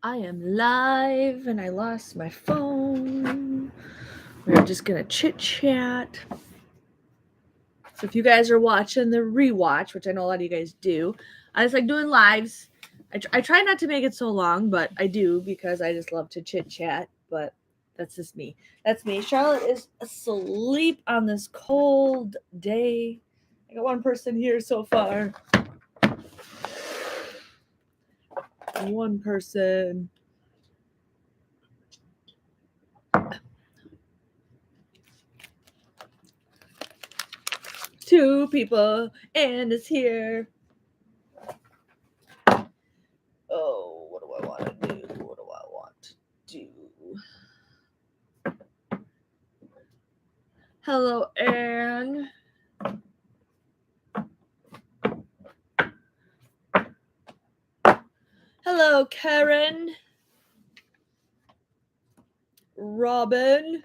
I am live and I lost my phone. We're just gonna chit chat. So if you guys are watching the rewatch, which I know a lot of you guys do, I just like doing lives. I try not to make it so long, but I do because I just love to chit chat. But that's just me. That's me. Charlotte is asleep on this cold day. I got one person here so far. One person. Two people, and it's here. Oh, what do I want to do? What do I want to do? Hello, Anne. Hello, Karen. Robin.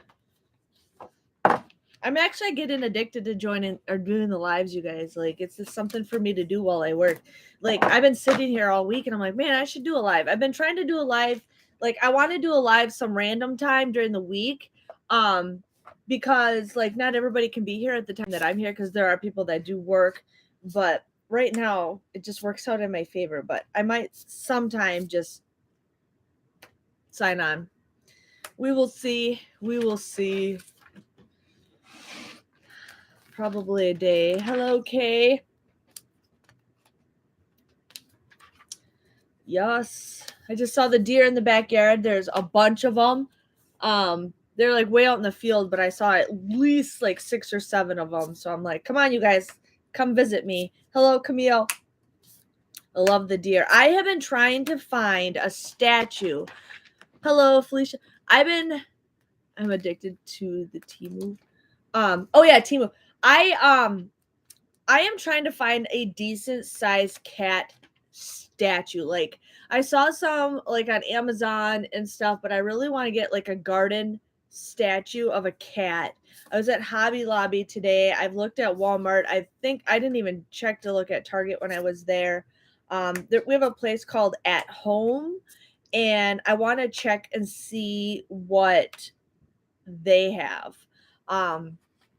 I'm actually getting addicted to joining or doing the lives, you guys. Like, it's just something for me to do while I work. Like, I've been sitting here all week and I'm like, man, I should do a live. I've been trying to do a live. Like, I want to do a live some random time during the week. Because like not everybody can be here at the time that I'm here because there are people that do work. But right now it just works out in my favor. But I might sometime just sign on. We will see. We will see. Probably a day. Hello, Kay. Yes. I just saw the deer in the backyard. There's a bunch of them. They're like way out in the field, but I saw at least like 6 or 7 of them. So I'm like, come on, you guys, come visit me. Hello, Camille. I love the deer. I have been trying to find a statue. Hello, Felicia. I'm addicted to the Temu. Oh yeah, Temu. I am trying to find a decent sized cat statue. Like I saw some like on Amazon and stuff, but I really want to get like a garden statue of a cat. I was at Hobby Lobby today. I've looked at Walmart. I think I didn't even check to look at Target when I was there. We have a place called At Home, and I want to check and see what they have.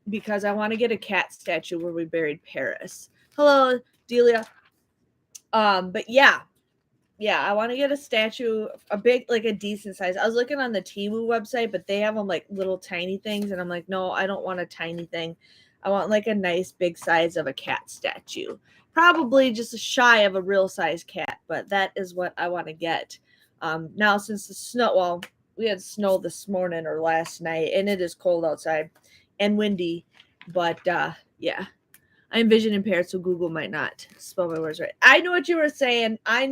Because I want to get a cat statue where we buried Paris. Hello, Delia. But yeah, I want to get a statue, a big, like a decent size. I was looking on the Temu website, but they have them like little tiny things, and I'm like, no, I don't want a tiny thing. I want like a nice big size of a cat statue. Probably just shy of a real size cat, but that is what I want to get. Now since the snow, well, we had snow this morning or last night, and it is cold outside and windy, but yeah. I'm vision impaired, so Google might not spell my words right. I know what you were saying. I'm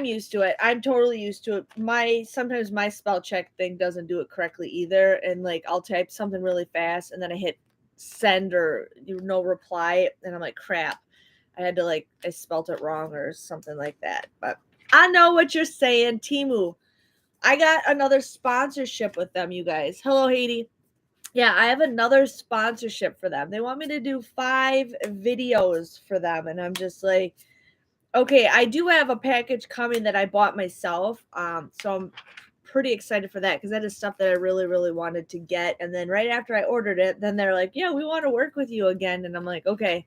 used to it. I'm totally used to it. Sometimes my spell check thing doesn't do it correctly either, and like I'll type something really fast and then I hit send or no reply, and I'm like, crap. I spelt it wrong or something like that. But I know what you're saying, Temu. I got another sponsorship with them, you guys. Hello, Haiti. Yeah, I have another sponsorship for them. They want me to do 5 videos for them, and I'm just like, okay, I do have a package coming that I bought myself. So I'm pretty excited for that because that is stuff that I really, really wanted to get. And then right after I ordered it, then they're like, yeah, we want to work with you again. And I'm like, okay.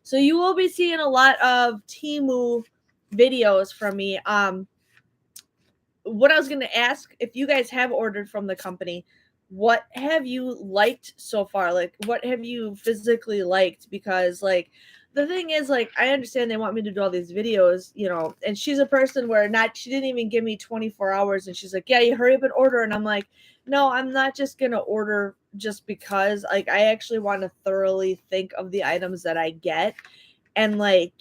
So you will be seeing a lot of Temu videos from me. What I was going to ask, if you guys have ordered from the company, what have you liked so far? Like, what have you physically liked? Because, like, the thing is, like, I understand they want me to do all these videos, and she's a person where she didn't even give me 24 hours, and she's like, yeah, you hurry up and order. And I'm like, no, I'm not just going to order just because. Like, I actually want to thoroughly think of the items that I get. And like,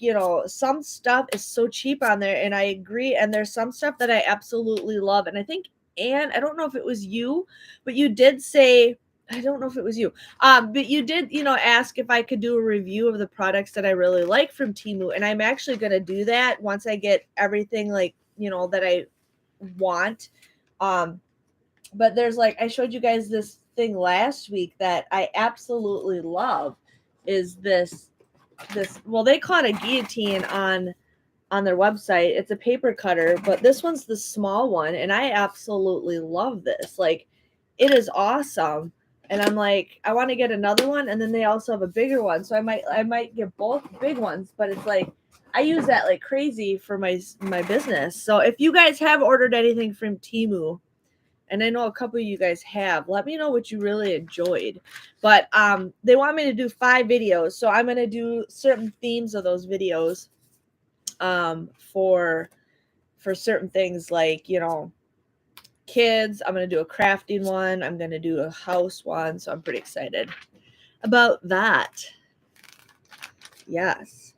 some stuff is so cheap on there, and I agree. And there's some stuff that I absolutely love. And I think, Anne, I don't know if it was you, but you did say, I don't know if it was you, but you did, ask if I could do a review of the products that I really like from Temu. And I'm actually going to do that once I get everything like, that I want. But there's like, I showed you guys this thing last week that I absolutely love is this, well, they call it a guillotine on on their website. It's a paper cutter, but this one's the small one, and I absolutely love this. Like, it is awesome. And I'm like, I want to get another one, and then they also have a bigger one, so I might get both big ones. But it's like, I use that like crazy for my business. So if you guys have ordered anything from Temu, and I know a couple of you guys have, let me know what you really enjoyed. But they want me to do 5 videos, so I'm going to do certain themes of those videos for certain things, like, you know, kids. I'm going to do a crafting one. I'm going to do a house one. So I'm pretty excited about that. Yes.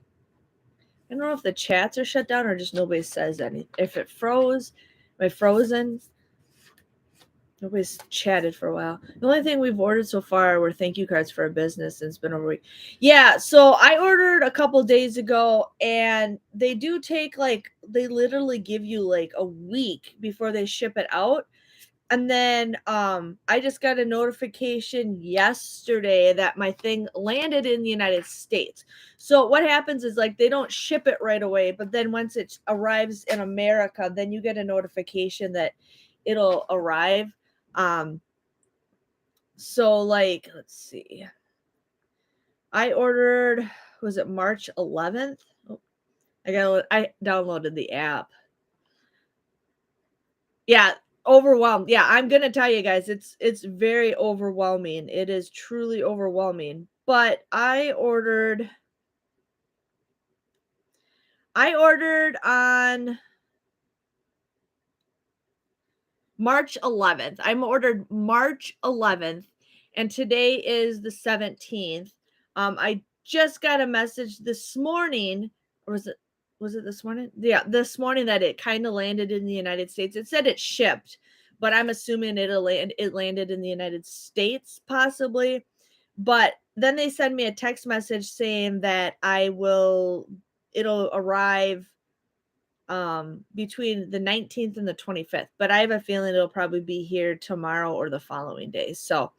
I don't know if the chats are shut down or just nobody says anything. If it froze, am I frozen? Nobody's chatted for a while. The only thing we've ordered so far were thank you cards for our business, and it's been over a week. Yeah, so I ordered a couple days ago, and they do take like, they literally give you like a week before they ship it out. And then I just got a notification yesterday that my thing landed in the United States. So what happens is, like, they don't ship it right away, but then once it arrives in America, then you get a notification that it'll arrive. So like, let's see. I ordered, was it March 11th? Oh, I downloaded the app. Yeah, overwhelmed. Yeah, I'm gonna tell you guys, it's very overwhelming. It is truly overwhelming. But I ordered on March 11th. I'm ordered March 11th, and today is the 17th. I just got a message this morning, or was it this morning? Yeah, this morning, that it kind of landed in the United States. It said it shipped, but I'm assuming it landed in the United States, possibly. But then they send me a text message saying that it'll arrive between the 19th and the 25th, but I have a feeling it'll probably be here tomorrow or the following day. So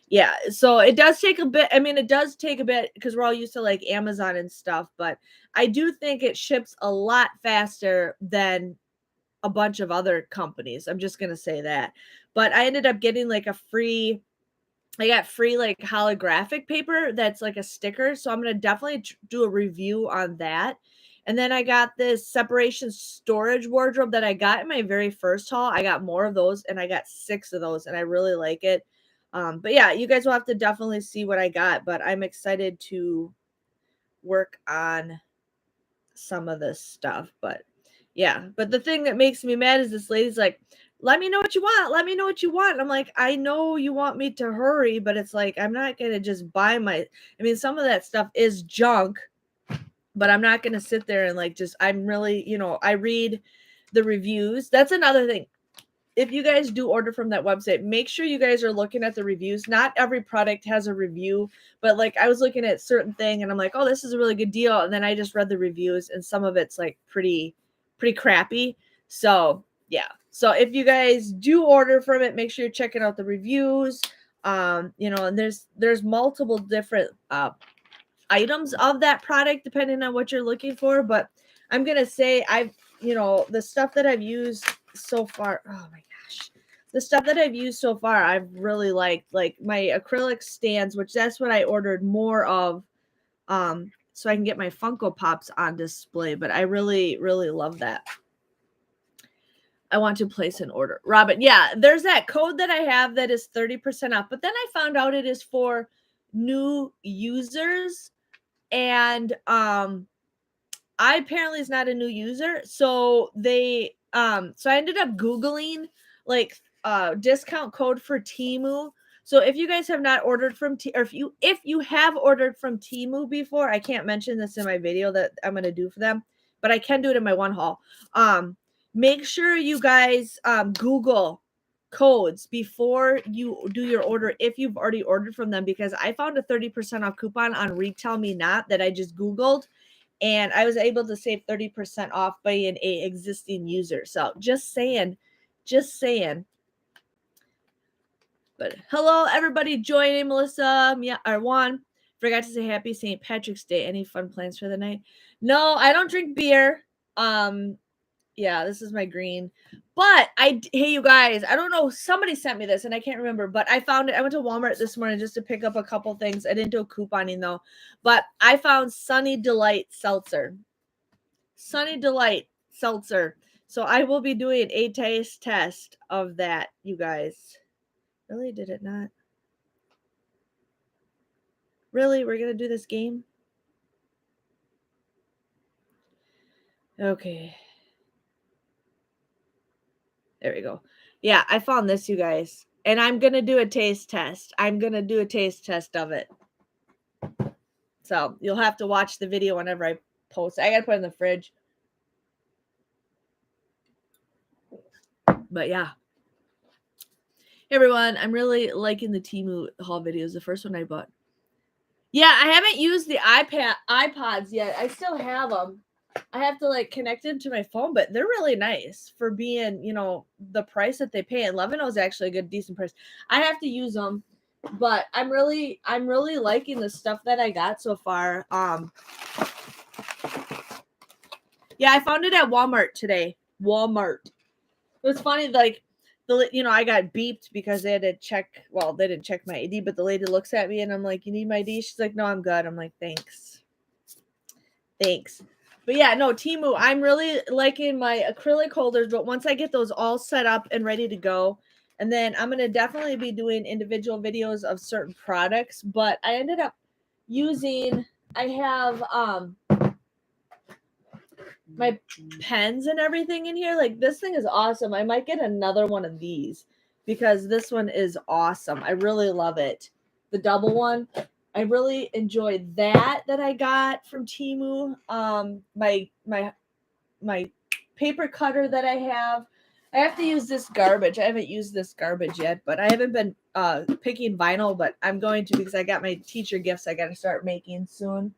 yeah, so it does take a bit. I mean, it does take a bit because we're all used to like Amazon and stuff, but I do think it ships a lot faster than a bunch of other companies. I'm just gonna say that. But I ended up getting like I got free like holographic paper that's like a sticker. So I'm going to definitely do a review on that. And then I got this separation storage wardrobe that I got in my very first haul. I got more of those, and I got 6 of those, and I really like it. But yeah, you guys will have to definitely see what I got, but I'm excited to work on some of this stuff. But yeah, but the thing that makes me mad is this lady's like, let me know what you want. Let me know what you want. I'm like, I know you want me to hurry, but it's like, I'm not going to just buy I mean, some of that stuff is junk, but I'm not going to sit there and like, I'm really, I read the reviews. That's another thing. If you guys do order from that website, make sure you guys are looking at the reviews. Not every product has a review, but like, I was looking at certain thing and I'm like, oh, this is a really good deal. And then I just read the reviews, and some of it's like pretty crappy. So yeah. So if you guys do order from it, make sure you're checking out the reviews. And there's multiple different items of that product depending on what you're looking for. But I'm gonna say the stuff that I've used so far. Oh my gosh. The stuff that I've used so far, I've really liked, like my acrylic stands, which that's what I ordered more of. So I can get my Funko Pops on display, but I really, really love that. I want to place an order. Robin, yeah, there's that code that I have that is 30% off, but then I found out it is for new users, and I apparently is not a new user. So so I ended up Googling like discount code for Temu. So if you guys have not ordered from or if you have ordered from Temu before, I can't mention this in my video that I'm going to do for them, but I can do it in my one haul. Make sure you guys Google codes before you do your order if you've already ordered from them, because I found a 30% off coupon on Retail Me Not that I just Googled, and I was able to save 30% off by an existing user. So just saying. But hello, everybody joining. Melissa, or Juan. Forgot to say happy St. Patrick's Day. Any fun plans for the night? No, I don't drink beer. Yeah, this is my green. But hey, you guys, I don't know. Somebody sent me this and I can't remember, but I found it. I went to Walmart this morning just to pick up a couple things. I didn't do a couponing though, but I found Sunny Delight seltzer. Sunny Delight seltzer. So I will be doing a taste test of that, you guys. Really? Did it not? Really? We're going to do this game? Okay. There we go. Yeah, I found this, you guys. And I'm going to do a taste test. I'm going to do a taste test of it. So you'll have to watch the video whenever I post. I got to put it in the fridge. But yeah. Hey everyone, I'm really liking the Temu haul videos. The first one I bought. Yeah, I haven't used the iPods yet. I still have them. I have to like connect them to my phone, but they're really nice for being, you know, the price that they pay. And Levino is actually a good, decent price. I have to use them, but I'm really liking the stuff that I got so far. Yeah, I found it at Walmart today. Walmart. It was funny, like I got beeped because they had to check. Well, they didn't check my ID, but the lady looks at me and I'm like, "You need my ID?" She's like, "No, I'm good." I'm like, "Thanks." But yeah, no, Temu, I'm really liking my acrylic holders, but once I get those all set up and ready to go, and then I'm going to definitely be doing individual videos of certain products, but I ended up I have my pens and everything in here. Like, this thing is awesome. I might get another one of these because this one is awesome. I really love it. The double one. I really enjoyed that I got from Temu. My paper cutter that I have to use this garbage. I haven't used this garbage yet, but I haven't been picking vinyl, but I'm going to because I got my teacher gifts I got to start making soon.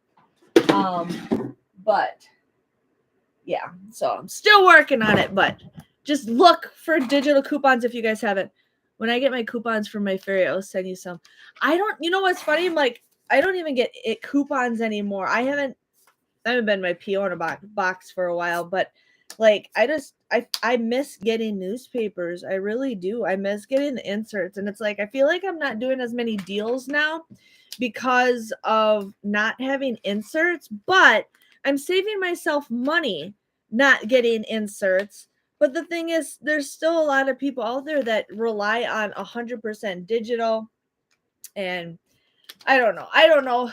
But yeah, so I'm still working on it, but just look for digital coupons if you guys haven't. When I get my coupons from my ferry, I'll send you some. You know what's funny? I don't even get coupons anymore. I haven't been in my PO in a box for a while, but like I miss getting newspapers. I really do. I miss getting the inserts, and it's like I feel like I'm not doing as many deals now because of not having inserts, but I'm saving myself money not getting inserts. But the thing is, there's still a lot of people out there that rely on 100% digital, and I don't know. I don't know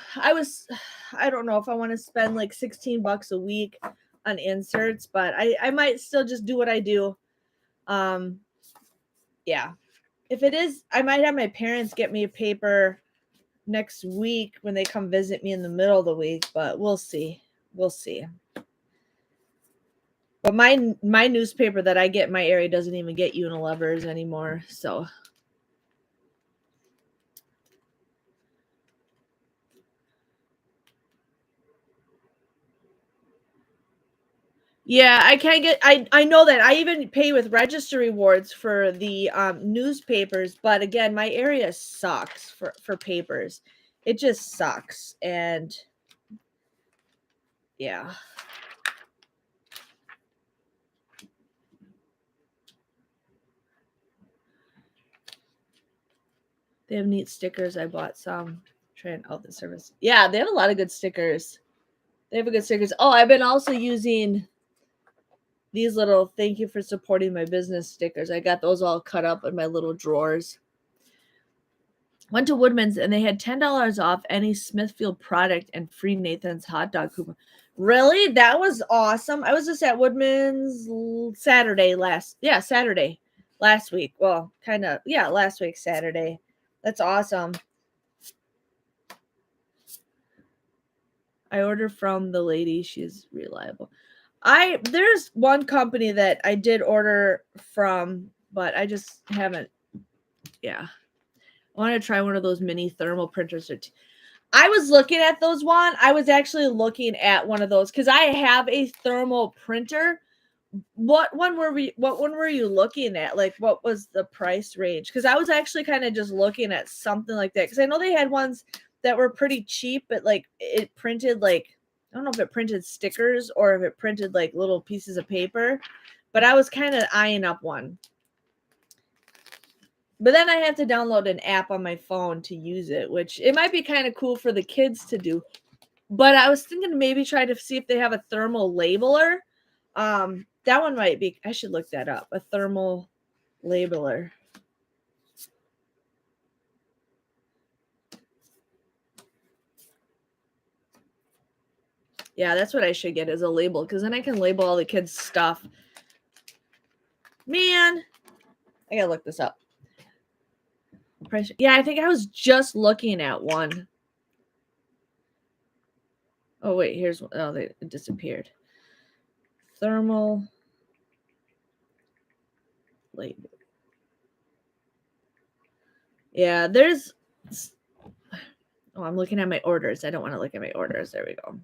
if I want to spend like $16 a week on inserts, but I might still just do what I do. Yeah. If it is, I might have my parents get me a paper next week when they come visit me in the middle of the week, but we'll see. We'll see. But my newspaper that I get in my area doesn't even get Unilevers anymore, so yeah, I can't get. I know that I even pay with register rewards for the newspapers, but again, my area sucks for papers. It just sucks, and yeah. They have neat stickers. I bought some. Trying out the service. Yeah, they have a lot of good stickers. They have a good stickers. Oh, I've been also using these little "thank you for supporting my business" stickers. I got those all cut up in my little drawers. Went to Woodman's and they had $10 off any Smithfield product and free Nathan's hot dog coupon. Really? That was awesome. I was just at Woodman's Saturday last week. Well, kind of, yeah, last week, Saturday. That's awesome. I order from the lady. She's reliable. There's one company that I did order from, but I just haven't. Yeah. I want to try one of those mini thermal printers. I was looking at those one. I was actually looking at one of those because I have a thermal printer. What one were you looking at? Like, what was the price range? Because I was actually kind of just looking at something like that. Because I know they had ones that were pretty cheap, but like it printed like I don't know if it printed stickers or if it printed like little pieces of paper, but I was kind of eyeing up one. But then I have to download an app on my phone to use it, which it might be kind of cool for the kids to do. But I was thinking to maybe try to see if they have a thermal labeler. That one might be, I should look that up, a thermal labeler. Yeah, that's what I should get as a label, because then I can label all the kids' stuff. Man, I gotta look this up. Yeah, I think I was just looking at one. Oh, wait, here's one. Oh, it disappeared. Thermal label. Yeah, there's... Oh, I'm looking at my orders. I don't want to look at my orders. There we go.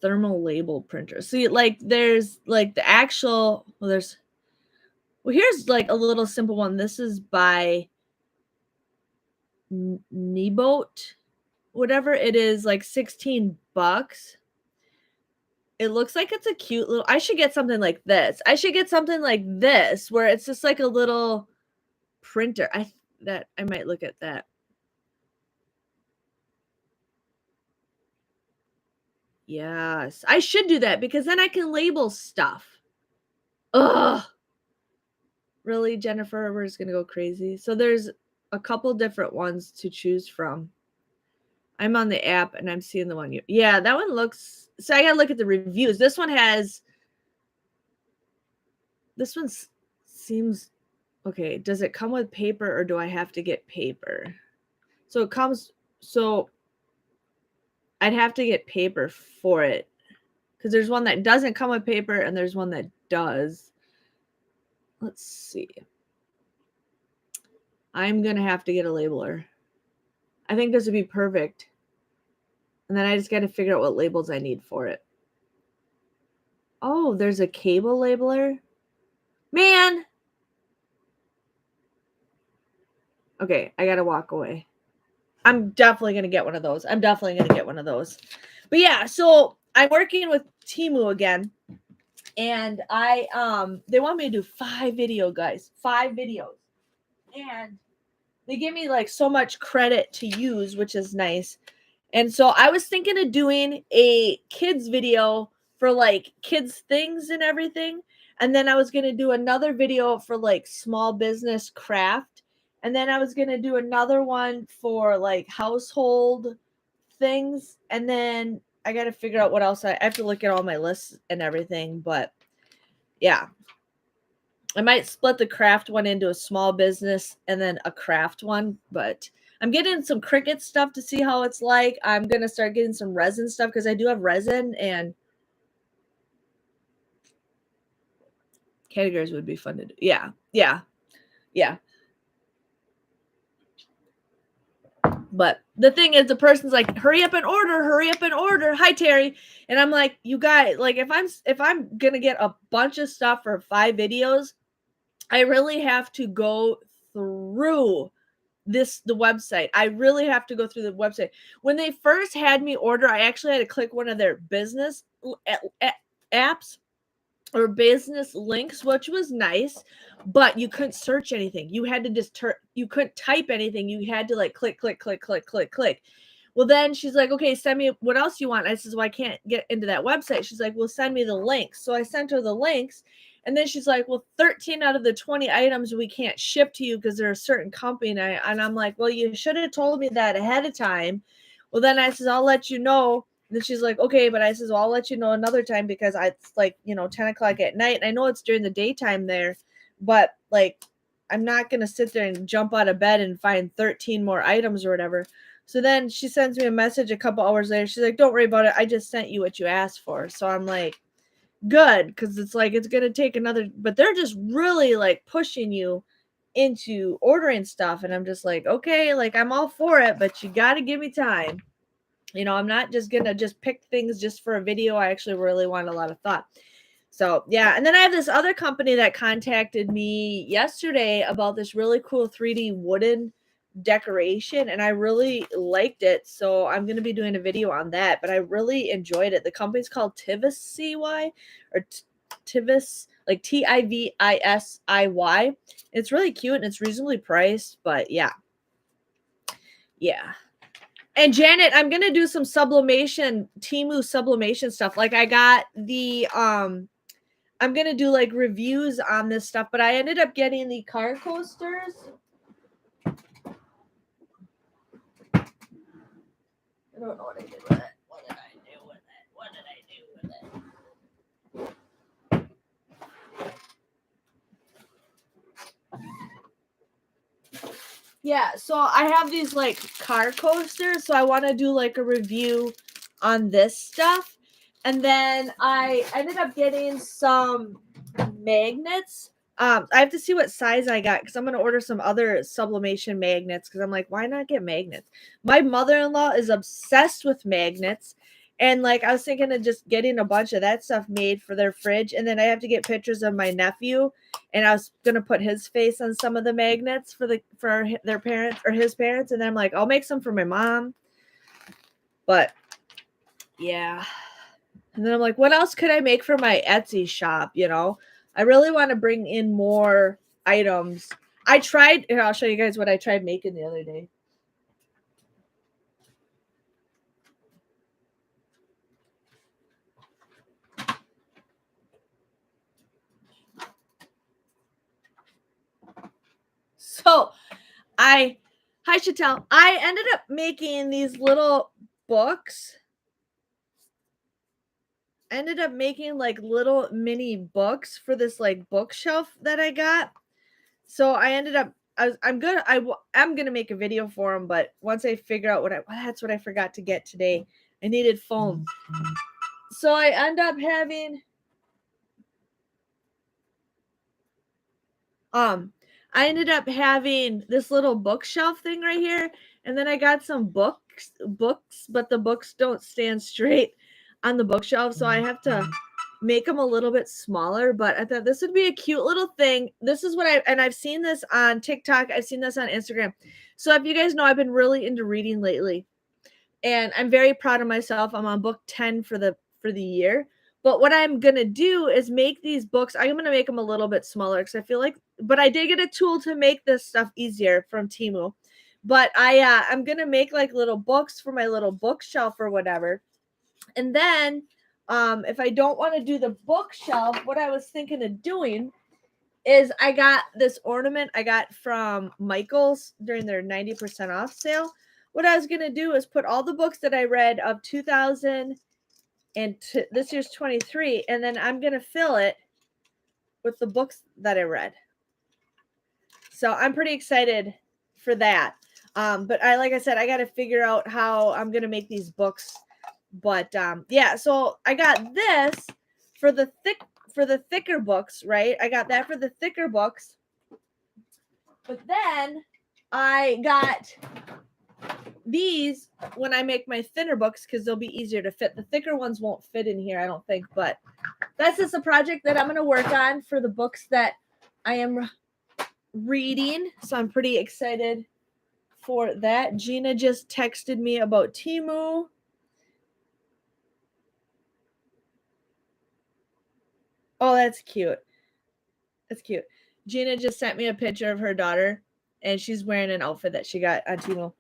Thermal label printer. See, like, there's like the actual... Well, here's like a little simple one. This is by Neboat, whatever it is, like $16. It looks like it's a cute little... I should get something like this. I should get something like this where it's just like a little printer. I might look at that. Yes, I should do that because then I can label stuff. Ugh. Really, Jennifer? We're just gonna go crazy. So there's a couple different ones to choose from. I'm on the app and I'm seeing the one you... Yeah, that one looks... So I gotta look at the reviews. This one seems... Okay, does it come with paper or do I have to get paper? So it comes... So I'd have to get paper for it. Because there's one that doesn't come with paper and there's one that does. Let's see. I'm going to have to get a labeler. I think this would be perfect. And then I just got to figure out what labels I need for it. Oh, there's a cable labeler? Man! Okay, I got to walk away. I'm definitely going to get one of those. But yeah, so I'm working with Temu again. And they want me to do 5 videos, guys. 5 videos. And they give me like so much credit to use, which is nice. And so I was thinking of doing a kids video for like kids things and everything. And then I was going to do another video for like small business craft. And then I was going to do another one for like household things. And then I got to figure out what else. I have to look at all my lists and everything. But yeah, I might split the craft one into a small business and then a craft one. But I'm getting some Cricut stuff to see how it's like. I'm going to start getting some resin stuff because I do have resin, and categories would be fun to do. Yeah. But the thing is, the person's like, hurry up and order. Hi, Terry. And I'm like, you guys, like, if I'm going to get a bunch of stuff for 5 videos, I really have to go through the website. I really have to go through the website. When they first had me order, I actually had to click one of their business apps or business links, which was nice, but you couldn't search anything. You had to just you couldn't type anything. You had to like click. Well, then she's like, okay, send me what else you want. I says, well, I can't get into that website. She's like, well, send me the links. So I sent her the links. And then she's like, well, 13 out of the 20 items we can't ship to you because they're a certain company. And I'm like, well, you should have told me that ahead of time. Well, then I says, I'll let you know. And then she's like, okay, but I says, well, I'll let you know another time because it's like, 10 o'clock at night. And I know it's during the daytime there, but like, I'm not going to sit there and jump out of bed and find 13 more items or whatever. So then she sends me a message a couple hours later. She's like, don't worry about it. I just sent you what you asked for. So I'm like, good, because it's like it's gonna take another, but they're just really like pushing you into ordering stuff, and I'm just like, okay, like I'm all for it, but you got to give me time. I'm not just gonna just pick things just for a video. I actually really want a lot of thought. So yeah, and then I have this other company that contacted me yesterday about this really cool 3D wooden decoration, and I really liked it. So I'm going to be doing a video on that, but I really enjoyed it. The company's called Tivisiy or Tivis, like Tivisiy. It's really cute and it's reasonably priced, but yeah. Yeah. And Janet, I'm going to do some sublimation, Temu sublimation stuff. Like I got the I'm going to do like reviews on this stuff, but I ended up getting the car coasters. I don't know what I did with it. What did I do with it? What did I do with it? Yeah, so I have these like car coasters, so I want to do like a review on this stuff. And then I ended up getting some magnets. I have to see what size I got because I'm going to order some other sublimation magnets because I'm like, why not get magnets? My mother-in-law is obsessed with magnets. And like I was thinking of just getting a bunch of that stuff made for their fridge. And then I have to get pictures of my nephew. And I was going to put his face on some of the magnets for their parents or his parents. And then I'm like, I'll make some for my mom. But yeah. And then I'm like, what else could I make for my Etsy shop? You know, I really want to bring in more items. I tried, here, I'll show you guys what I tried making the other day. So hi Chantel. I ended up making these little books. I ended up making like little mini books for this like bookshelf that I got. So I ended up I'm gonna make a video for them, but once I figure out that's what I forgot to get today. I needed foam. So I end up having I ended up having this little bookshelf thing right here, and then I got some books, but the books don't stand straight on the bookshelf, so I have to make them a little bit smaller. But I thought this would be a cute little thing. This is what I've seen this on TikTok, I've seen this on Instagram. So if you guys know, I've been really into reading lately, and I'm very proud of myself. I'm on book 10 for the year. But what I'm going to do is make these books. I'm going to make them a little bit smaller because I feel like, but I did get a tool to make this stuff easier from Temu. But I'm going to make like little books for my little bookshelf or whatever. And then if I don't want to do the bookshelf, what I was thinking of doing is I got this ornament I got from Michael's during their 90% off sale. What I was going to do is put all the books that I read of 2000 and this year's 23, and then I'm going to fill it with the books that I read. So I'm pretty excited for that. But like I said, I got to figure out how I'm going to make these books. But yeah, so I got this for the thicker books, right? I got that for the thicker books. But then I got these when I make my thinner books because they'll be easier to fit. The thicker ones won't fit in here, I don't think, but that's just a project that I'm going to work on for the books that I am reading. So I'm pretty excited for that. Gina just texted me about Temu. Oh, that's cute. That's cute. Gina just sent me a picture of her daughter, and she's wearing an outfit that she got on Temu.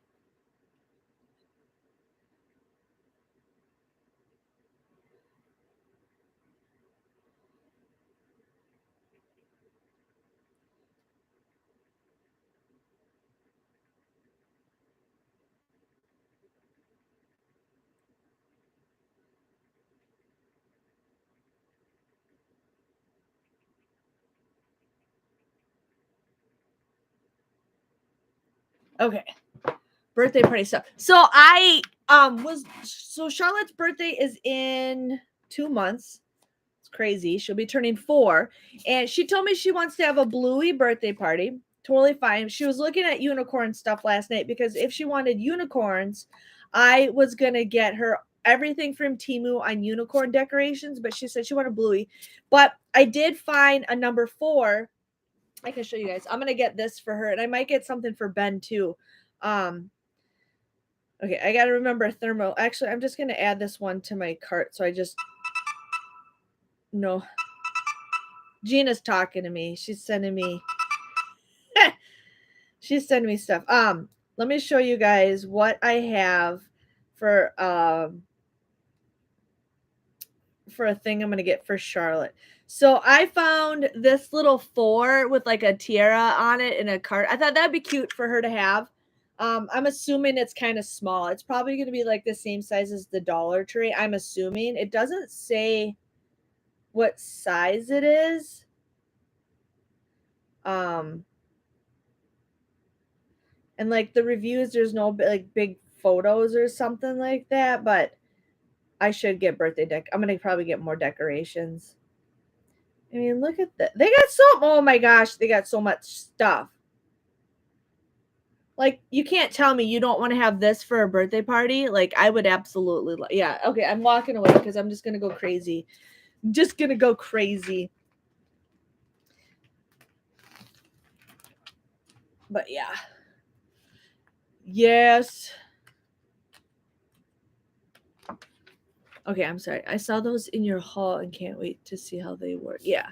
Okay. Birthday party stuff. So Charlotte's birthday is in 2 months. It's crazy. She'll be turning 4. And she told me she wants to have a bluey birthday party. Totally fine. She was looking at unicorn stuff last night because if she wanted unicorns, I was going to get her everything from Temu on unicorn decorations, but she said she wanted bluey. But I did find a number 4. I can show you guys. I'm going to get this for her, and I might get something for Ben too. Okay, I gotta remember thermal. Actually, I'm just gonna add this one to my cart. So I just no. Gina's talking to me. She's sending me stuff. Let me show you guys what I have for a thing I'm gonna get for Charlotte. So I found this little 4 with like a tiara on it in a cart. I thought that'd be cute for her to have. I'm assuming it's kind of small. It's probably gonna be like the same size as the Dollar Tree. I'm assuming. It doesn't say what size it is. And like the reviews, there's no like big photos or something like that, but I should get birthday deck. I'm gonna probably get more decorations. I mean, look at that. They got oh my gosh, they got so much stuff. Like, you can't tell me you don't want to have this for a birthday party. Like, I would absolutely, yeah. Okay, I'm walking away because I'm just gonna go crazy. I'm just gonna go crazy. But yeah. Yes. Okay, I'm sorry. I saw those in your haul and can't wait to see how they work. Yeah.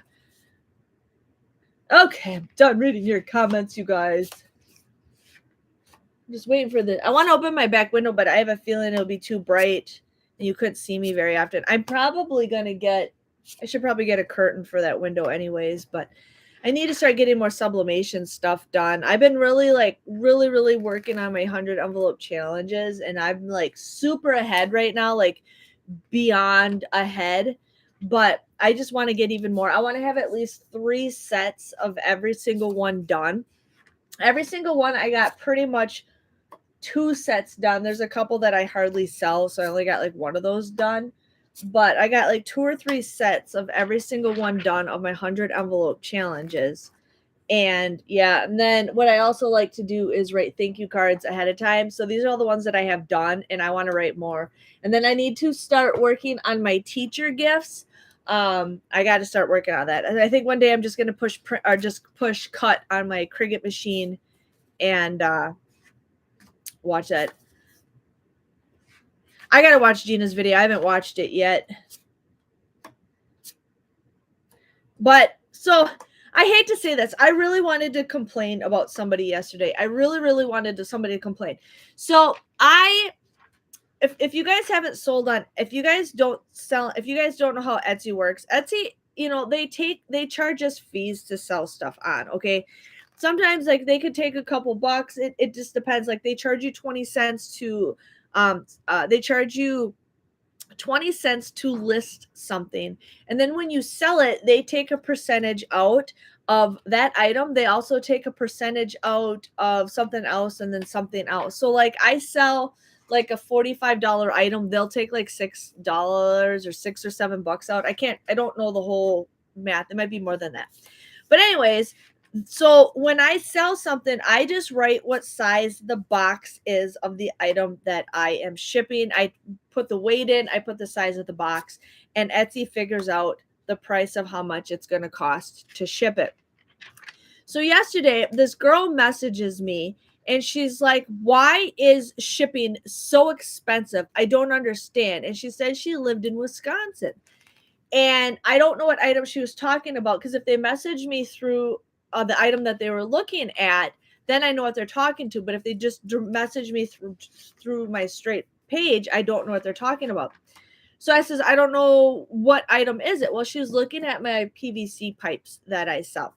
Okay, I'm done reading your comments, you guys. I'm just waiting for I want to open my back window, but I have a feeling it'll be too bright and you couldn't see me very often. I'm probably going to I should probably get a curtain for that window anyways, but I need to start getting more sublimation stuff done. I've been really working on my 100 envelope challenges, and I'm like super ahead right now, like beyond ahead, but I just want to get even more. I want to have at least 3 sets of every single one done. Every single one, I got pretty much 2 sets done. There's a couple that I hardly sell, so I only got like 1 of those done. But I got like 2 or 3 sets of every single one done of my 100 envelope challenges. And yeah, and then what I also like to do is write thank you cards ahead of time. So these are all the ones that I have done, and I want to write more. And then I need to start working on my teacher gifts. I got to start working on that. And I think one day I'm just going to push cut on my Cricut machine and watch that. I got to watch Gina's video. I haven't watched it yet. But so I hate to say this. I really wanted to complain about somebody yesterday. I really wanted somebody to complain. So if you guys haven't sold on, if you guys don't know how Etsy works, Etsy, they charge us fees to sell stuff on. Okay. Sometimes like they could take a couple bucks. It just depends. Like they charge you 20 cents to, they charge you 20 cents to list something. And then when you sell it, they take a percentage out of that item. They also take a percentage out of something else and then something else. So like I sell like a $45 item, they'll take like $6 or $6 or $7 out. I don't know the whole math. It might be more than that. But anyways, so when I sell something, I just write what size the box is of the item that I am shipping. I put the weight in, I put the size of the box, and Etsy figures out the price of how much it's going to cost to ship it. So yesterday, this girl messages me and she's like, why is shipping so expensive? I don't understand. And she said she lived in Wisconsin. And I don't know what item she was talking about, because if they message me through the item that they were looking at, then I know what they're talking to. But if they just message me through my straight page, I don't know what they're talking about. So I says, I don't know, what item is it? Well, she was looking at my PVC pipes that I sell.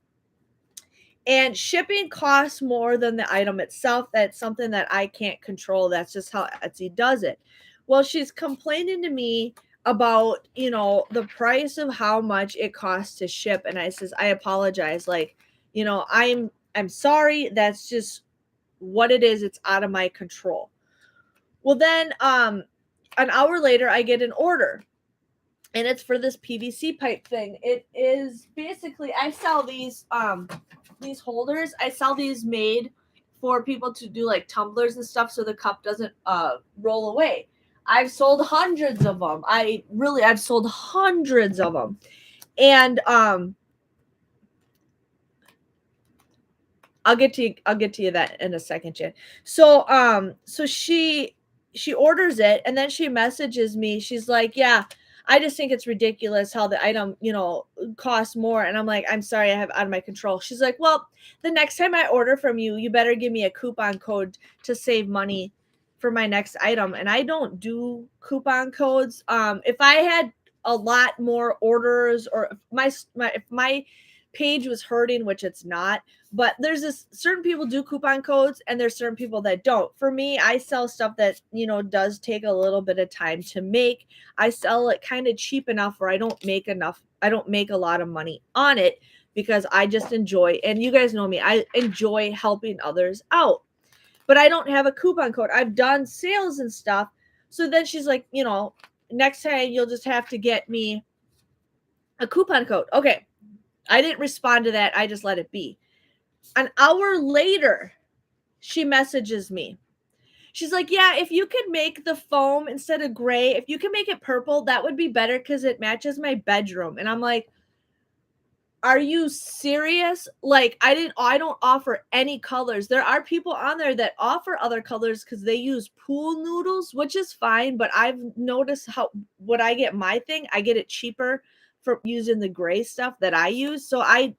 And shipping costs more than the item itself. That's something that I can't control. That's just how Etsy does it. Well, she's complaining to me about, the price of how much it costs to ship. And I says, I apologize. Like, I'm sorry. That's just what it is. It's out of my control. Well, then, an hour later, I get an order. And it's for this PVC pipe thing. It is basically, I sell these holders. I sell these made for people to do like tumblers and stuff, so the cup doesn't roll away. I've sold hundreds of them. I've sold hundreds of them. And I'll get to you that in a second, Jen. So so she orders it and then she messages me. She's like, "Yeah, I just think it's ridiculous how the item, costs more." And I'm like, "I'm sorry, I have out of my control." She's like, "Well, the next time I order from you, you better give me a coupon code to save money for my next item." And I don't do coupon codes. If I had a lot more orders, or if my page was hurting, which it's not, but there's this certain people do coupon codes and there's certain people that don't. For me, I sell stuff that, does take a little bit of time to make. I sell it kind of cheap enough where I don't make a lot of money on it, because I just enjoy, and you guys know me, I enjoy helping others out. But I don't have a coupon code. I've done sales and stuff. So then she's like, next time you'll just have to get me a coupon code. Okay. I didn't respond to that. I just let it be. An hour later, she messages me. She's like, "Yeah, if you could make the foam instead of gray, if you can make it purple, that would be better because it matches my bedroom." And I'm like, "Are you serious?" Like, I don't offer any colors. There are people on there that offer other colors because they use pool noodles, which is fine. But I've noticed how, when I get my thing, I get it cheaper for using the gray stuff that I use. So I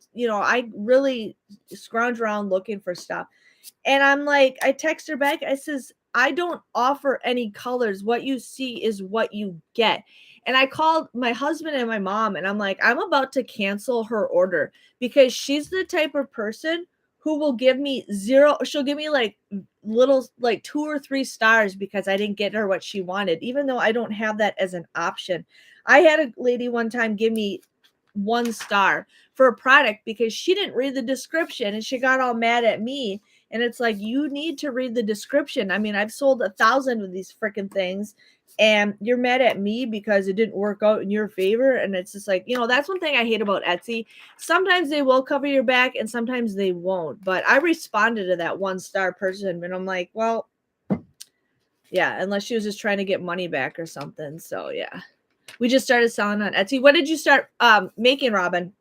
really scrounge around looking for stuff. And I'm like, I text her back. I says, "I don't offer any colors. What you see is what you get." And I called my husband and my mom, and I'm like, I'm about to cancel her order, because she's the type of person who will give me zero. She'll give me like little, like 2 or 3 stars because I didn't get her what she wanted, even though I don't have that as an option. I had a lady one time give me 1 star for a product because she didn't read the description, and she got all mad at me. And it's like, you need to read the description. I mean, I've sold 1,000 of these freaking things, and you're mad at me because it didn't work out in your favor. And it's just like, that's one thing I hate about Etsy. Sometimes they will cover your back and sometimes they won't. But I responded to that 1 star person, and I'm like, well, yeah, unless she was just trying to get money back or something. So yeah, we just started selling on Etsy. What did you start making, Robin?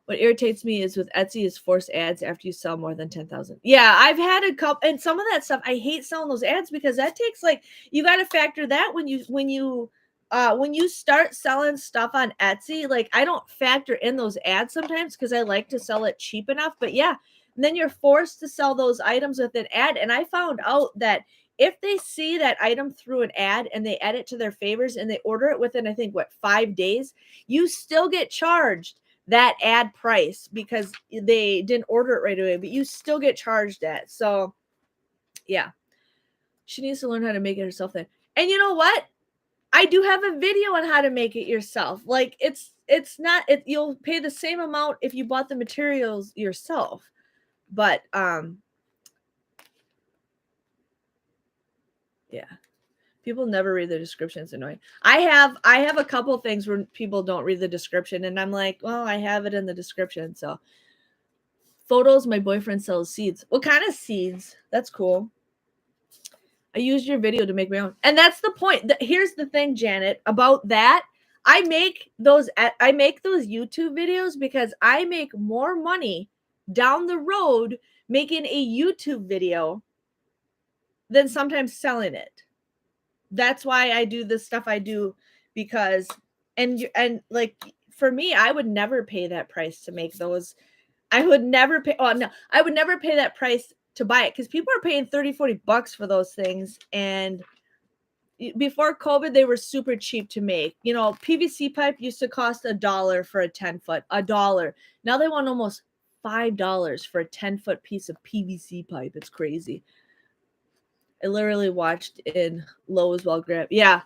What irritates me is with Etsy is forced ads after you sell more than 10,000. Yeah, I've had a couple, and some of that stuff, I hate selling those ads because that takes, like, you got to factor that when you start selling stuff on Etsy. Like, I don't factor in those ads sometimes because I like to sell it cheap enough. But yeah, and then you're forced to sell those items with an ad. And I found out that if they see that item through an ad and they add it to their favors and they order it within, I think, 5 days, you still get charged that ad price because they didn't order it right away, but you still get charged that. So yeah, she needs to learn how to make it herself then. And you know what? I do have a video on how to make it yourself. Like, it's not, you'll pay the same amount if you bought the materials yourself. But yeah. People never read the description. It's annoying. I have a couple things where people don't read the description, and I'm like, well, I have it in the description. So photos, my boyfriend sells seeds. What kind of seeds? That's cool. I used your video to make my own. And that's the point. Here's the thing, Janet, about that. I make those YouTube videos because I make more money down the road making a YouTube video than sometimes selling it. That's why I do the stuff I do, because and like, for me, I would never pay that price to make those. I would never pay. Oh no, I would never pay that price to buy it because people are paying $30-$40 for those things. And before COVID, they were super cheap to make. PVC pipe used to cost $1 for a 10-foot, $1. Now they want almost $5 for a 10-foot piece of PVC pipe. It's crazy. I literally watched in Lowe's while Yeah.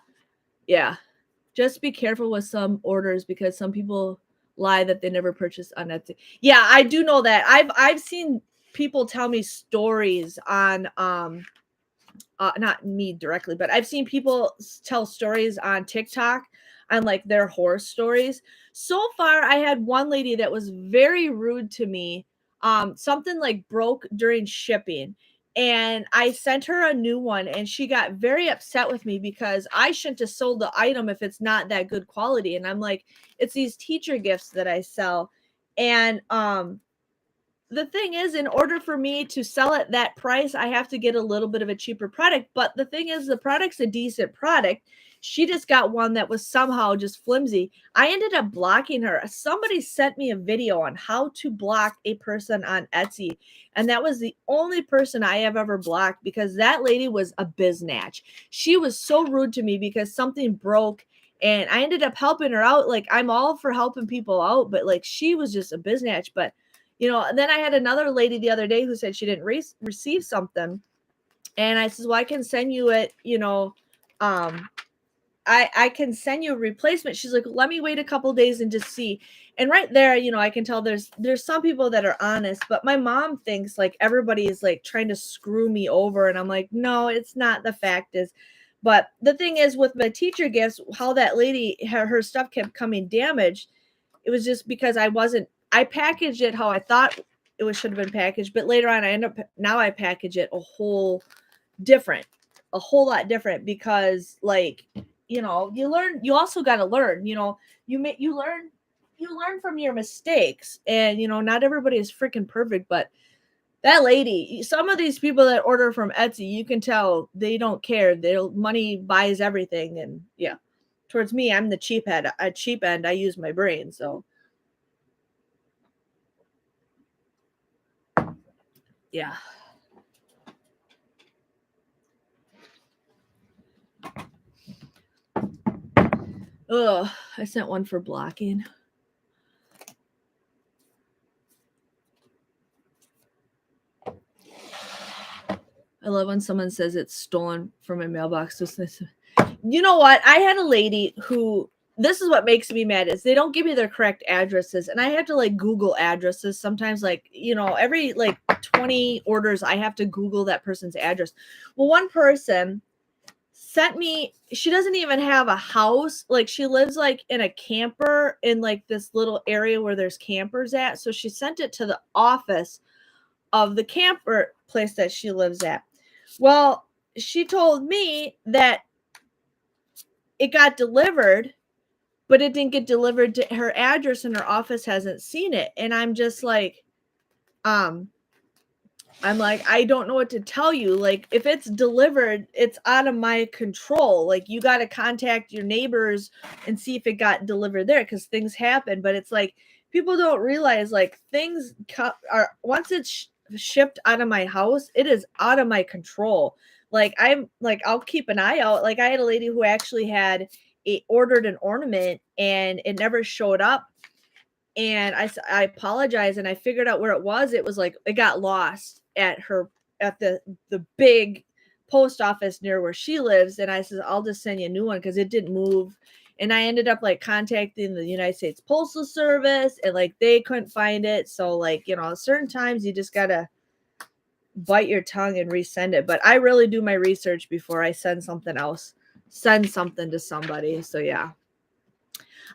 Just be careful with some orders because some people lie that they never purchased on Etsy. Yeah, I do know that. I've seen people tell me stories on not me directly, but I've seen people tell stories on TikTok on, like, their horror stories. So far, I had one lady that was very rude to me. Something like broke during shipping, and I sent her a new one, and she got very upset with me because I shouldn't have sold the item if it's not that good quality. And I'm like, it's these teacher gifts that I sell. And the thing is, in order for me to sell at that price, I have to get a little bit of a cheaper product. But the thing is, the product's a decent product. She just got one that was somehow just flimsy. I ended up blocking her. Somebody sent me a video on how to block a person on Etsy. And that was the only person I have ever blocked, because that lady was a biznatch. She was so rude to me because something broke, and I ended up helping her out. Like, I'm all for helping people out, but like, she was just a biznatch. But and then I had another lady the other day who said she didn't receive something. And I says, well, I can send you it, I can send you a replacement. She's like, let me wait a couple days and just see. And right there, I can tell there's some people that are honest, but my mom thinks like everybody is like trying to screw me over. And I'm like, no, it's not. The fact is, but the thing is, with my teacher gifts, how that lady, her stuff kept coming damaged. It was just because I packaged it how I thought should have been packaged, but later on I package it a whole lot different, because like, you also got to learn, you learn from your mistakes, and not everybody is freaking perfect. But that lady, some of these people that order from Etsy, you can tell they don't care. Money buys everything. And yeah, towards me, I'm the cheap end. I use my brain. So yeah. Oh, I sent one for blocking. I love when someone says it's stolen from my mailbox. You know what? I had a lady who, this is what makes me mad, is they don't give me their correct addresses. And I have to like Google addresses sometimes, like, every like 20 orders, I have to Google that person's address. Well, one person sent me, she doesn't even have a house. Like, she lives like in a camper in like this little area where there's campers at. So she sent it to the office of the camper place that she lives at. Well, she told me that it got delivered, but it didn't get delivered to her address, and her office hasn't seen it. And I'm just like, I don't know what to tell you. Like, if it's delivered, it's out of my control. Like, you got to contact your neighbors and see if it got delivered there, because things happen. But it's like, people don't realize, like, things are, once it's shipped out of my house, it is out of my control. Like, I'm like, I'll keep an eye out. Like, I had a lady who actually ordered an ornament and it never showed up. And I apologize, and I figured out where it was. It was like, it got lost at the big post office near where she lives. And I said, I'll just send you a new one, because it didn't move. And I ended up like contacting the United States Postal Service, and like they couldn't find it. So like, certain times you just gotta bite your tongue and resend it. But I really do my research before I send something to somebody. So yeah,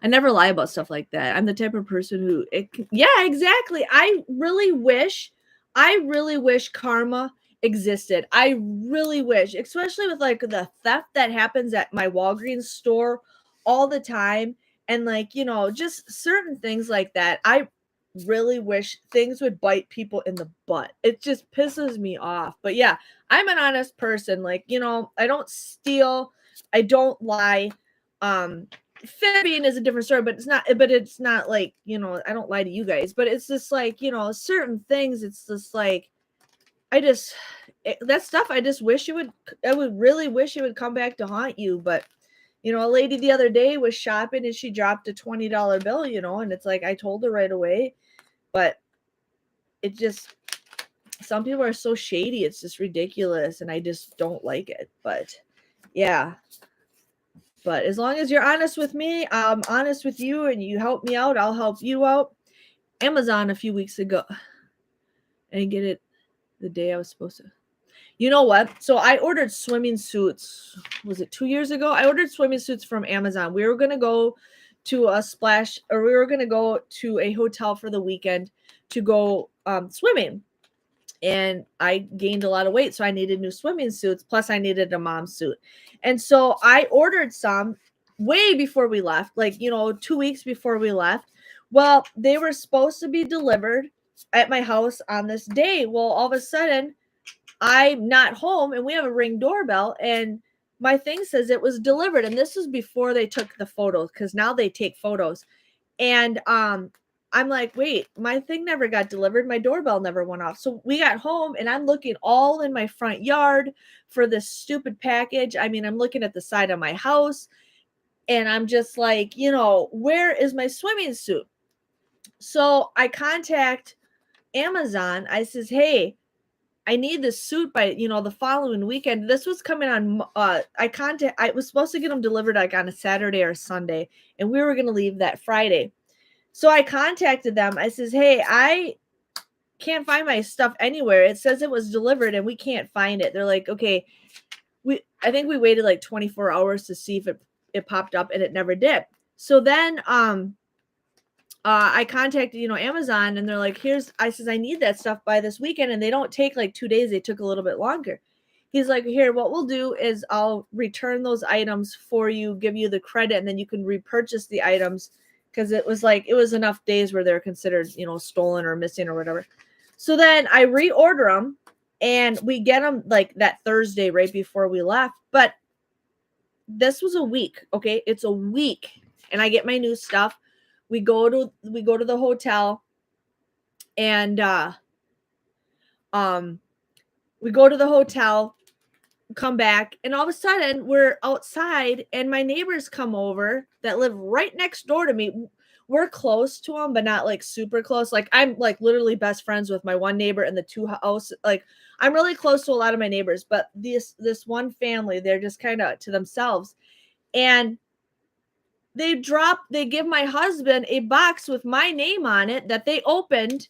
I never lie about stuff like that. I'm the type of person who, yeah, exactly. I really wish karma existed. I really wish, especially with like the theft that happens at my Walgreens store all the time. And like, just certain things like that. I really wish things would bite people in the butt. It just pisses me off. But yeah, I'm an honest person. Like, I don't steal. I don't lie. Fibbing is a different story, but it's not like, I don't lie to you guys, but it's just like, certain things, it's just like, that stuff, I would really wish it would come back to haunt you. But, a lady the other day was shopping and she dropped a $20 bill, and it's like, I told her right away, but it just, some people are so shady. It's just ridiculous. And I just don't like it, but yeah. But as long as you're honest with me, I'm honest with you, and you help me out, I'll help you out. Amazon a few weeks ago, I didn't get it the day I was supposed to. You know what? So I ordered swimming suits. Was it 2 years ago? I ordered swimming suits from Amazon. We were going to go to we were going to go to a hotel for the weekend to go swimming. And I gained a lot of weight, so I needed new swimming suits. Plus, I needed a mom suit. And so I ordered some way before we left, like, 2 weeks before we left. Well, they were supposed to be delivered at my house on this day. Well, all of a sudden, I'm not home and we have a Ring doorbell and my thing says it was delivered. And this was before they took the photos because now they take photos. And I'm like, wait, my thing never got delivered. My doorbell never went off. So we got home and I'm looking all in my front yard for this stupid package. I mean, I'm looking at the side of my house and I'm just like, where is my swimming suit? So I contact Amazon. I says, hey, I need this suit by, the following weekend. This was coming on, I was supposed to get them delivered like on a Saturday or Sunday, and we were going to leave that Friday. So I contacted them. I says, hey, I can't find my stuff anywhere. It says it was delivered and we can't find it. They're like, okay, I think we waited like 24 hours to see if it popped up and it never did. So then, I contacted, Amazon and they're like, I says, I need that stuff by this weekend. And they don't take like 2 days. They took a little bit longer. He's like, here, what we'll do is I'll return those items for you, give you the credit, and then you can repurchase the items. Cause it was enough days where they're considered, stolen or missing or whatever. So then I reorder them and we get them like that Thursday right before we left. But this was a week. Okay. It's a week and I get my new stuff. We go to the hotel and we go to the hotel, come back, and all of a sudden we're outside and my neighbors come over that live right next door to me. We're close to them, but not like super close. Like I'm like literally best friends with my one neighbor and the two house. Like I'm really close to a lot of my neighbors, but this one family, they're just kind of to themselves. And they give my husband a box with my name on it that they opened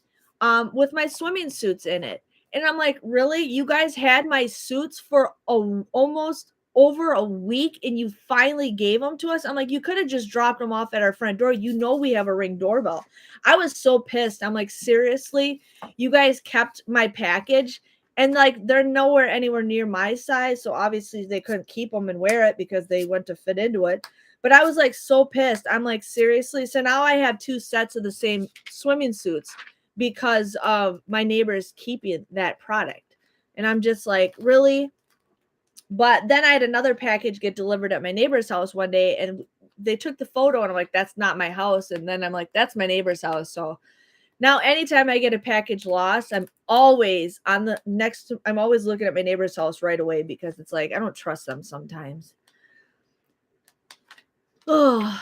with my swimming suits in it. And I'm like, really? You guys had my suits for almost over a week and you finally gave them to us? I'm like, you could have just dropped them off at our front door. We have a Ring doorbell. I was so pissed. I'm like, seriously? You guys kept my package? And like, they're anywhere near my size. So obviously they couldn't keep them and wear it because they went to fit into it. But I was like so pissed. I'm like, seriously? So now I have 2 sets of the same swimming suits because of my neighbors keeping that product. And I'm just like, really? But then I had another package get delivered at my neighbor's house one day and they took the photo and I'm like, that's not my house. And then I'm like, that's my neighbor's house. So now anytime I get a package lost, I'm always I'm always looking at my neighbor's house right away because it's like, I don't trust them sometimes. Oh,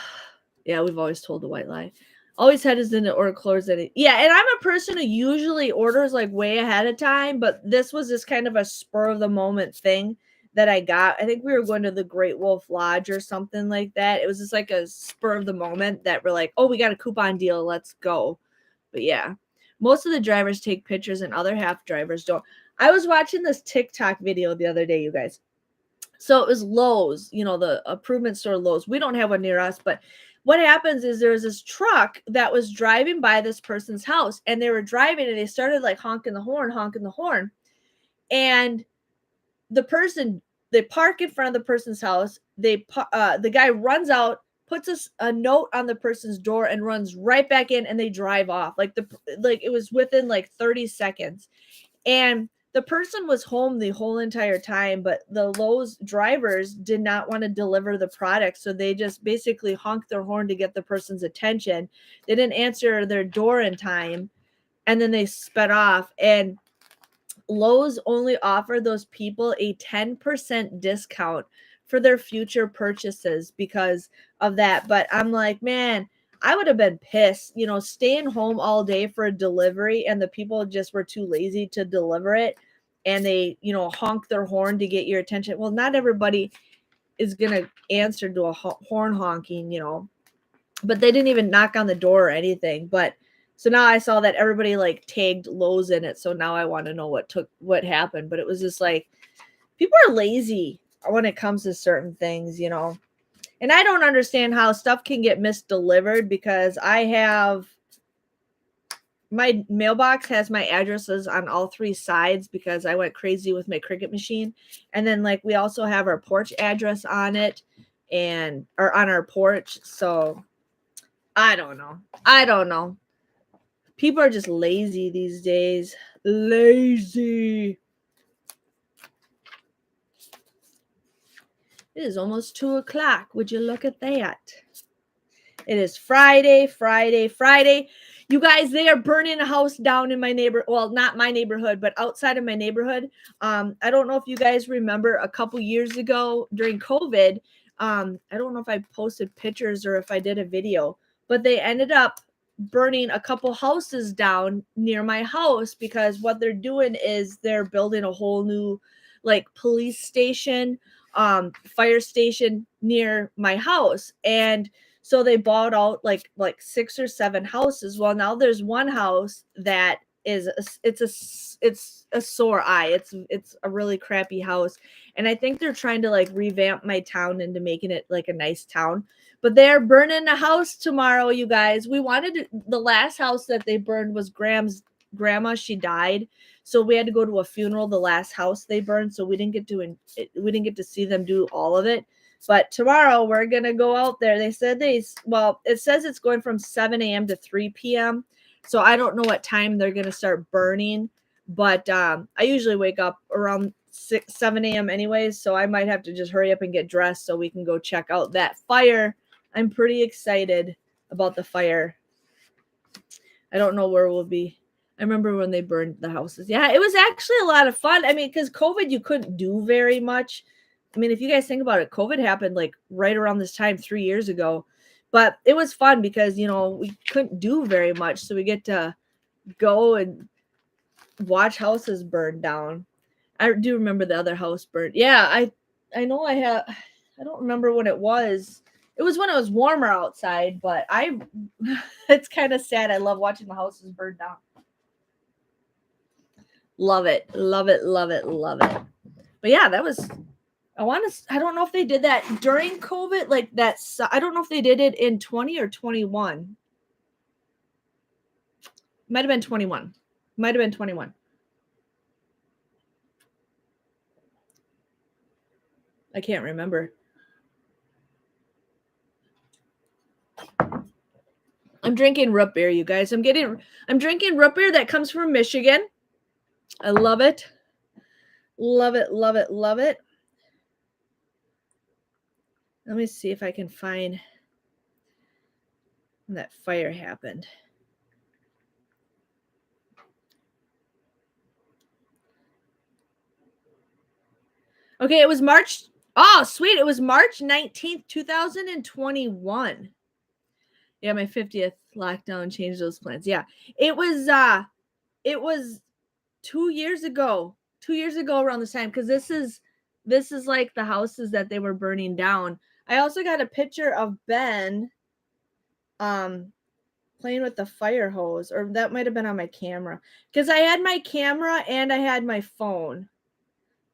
yeah, we've always told the white lie. Always hesitant to order clothes at it. Yeah, and I'm a person who usually orders like way ahead of time, but this was just kind of a spur of the moment thing that I got. I think we were going to the Great Wolf Lodge or something like that. It was just like a spur of the moment that we're like, oh, we got a coupon deal. Let's go. But yeah, most of the drivers take pictures and other half drivers don't. I was watching this TikTok video the other day, you guys. So it was Lowe's, the improvement store Lowe's. We don't have one near us, but what happens is there's this truck that was driving by this person's house and they were driving and they started like honking the horn. And they park in front of the person's house. The guy runs out, puts a note on the person's door and runs right back in and they drive off. Like it was within like 30 seconds. And the person was home the whole entire time, but the Lowe's drivers did not want to deliver the product. So they just basically honked their horn to get the person's attention. They didn't answer their door in time. And then they sped off. And Lowe's only offered those people a 10% discount for their future purchases because of that. But I'm like, man, I would have been pissed, staying home all day for a delivery and the people just were too lazy to deliver it. And they, honk their horn to get your attention. Well, not everybody is going to answer to a horn honking, but they didn't even knock on the door or anything. But so now I saw that everybody like tagged Lowe's in it. So now I want to know what happened. But it was just like, people are lazy when it comes to certain things, And I don't understand how stuff can get misdelivered because my mailbox has my addresses on all 3 sides because I went crazy with my Cricut machine. And then like we also have our porch address on it or on our porch. So I don't know. People are just lazy these days. Lazy. It is almost 2 o'clock. Would you look at that? It is Friday. You guys, they are burning a house down in my neighbor. Well, not my neighborhood, but outside of my neighborhood. I don't know if you guys remember a couple years ago during COVID. I don't know if I posted pictures or if I did a video, but they ended up burning a couple houses down near my house because what they're doing is they're building a whole new like police station, fire station near my house. And so they bought out like 6 or 7 houses. Well, now there's one house that is it's a sore eye. It's a really crappy house, and I think they're trying to like revamp my town into making it like a nice town. But they're burning a house tomorrow, you guys. The last house that they burned was Graham's grandma. She died, so we had to go to a funeral. The last house they burned, so we didn't get to see them do all of it. But tomorrow we're going to go out there. They said it says it's going from 7 a.m. to 3 p.m. So I don't know what time they're going to start burning. But I usually wake up around 7 a.m. anyways. So I might have to just hurry up and get dressed so we can go check out that fire. I'm pretty excited about the fire. I don't know where we'll be. I remember when they burned the houses. Yeah, it was actually a lot of fun. I mean, because COVID, you couldn't do very much. I mean, if you guys think about it, COVID happened like right around this time 3 years ago. But it was fun because, we couldn't do very much. So we get to go and watch houses burn down. I do remember the other house burned. Yeah, I know I don't remember when it was. It was when it was warmer outside, but it's kind of sad. I love watching the houses burn down. Love it. Love it. Love it. Love it. But yeah, that was... I don't know if they did that during COVID, like that. I don't know if they did it in 20 or 21. Might have been 21. I can't remember. I'm drinking root beer, you guys. I'm drinking root beer that comes from Michigan. I love it. Love it, love it, love it. Let me see if I can find when that fire happened. Okay, it was March. Oh, sweet. It was March 19th, 2021. Yeah, my 50th lockdown changed those plans. Yeah. It was 2 years ago. 2 years ago around this time, because this is like the houses that they were burning down. I also got a picture of Ben playing with the fire hose, or that might have been on my camera, because I had my camera and I had my phone.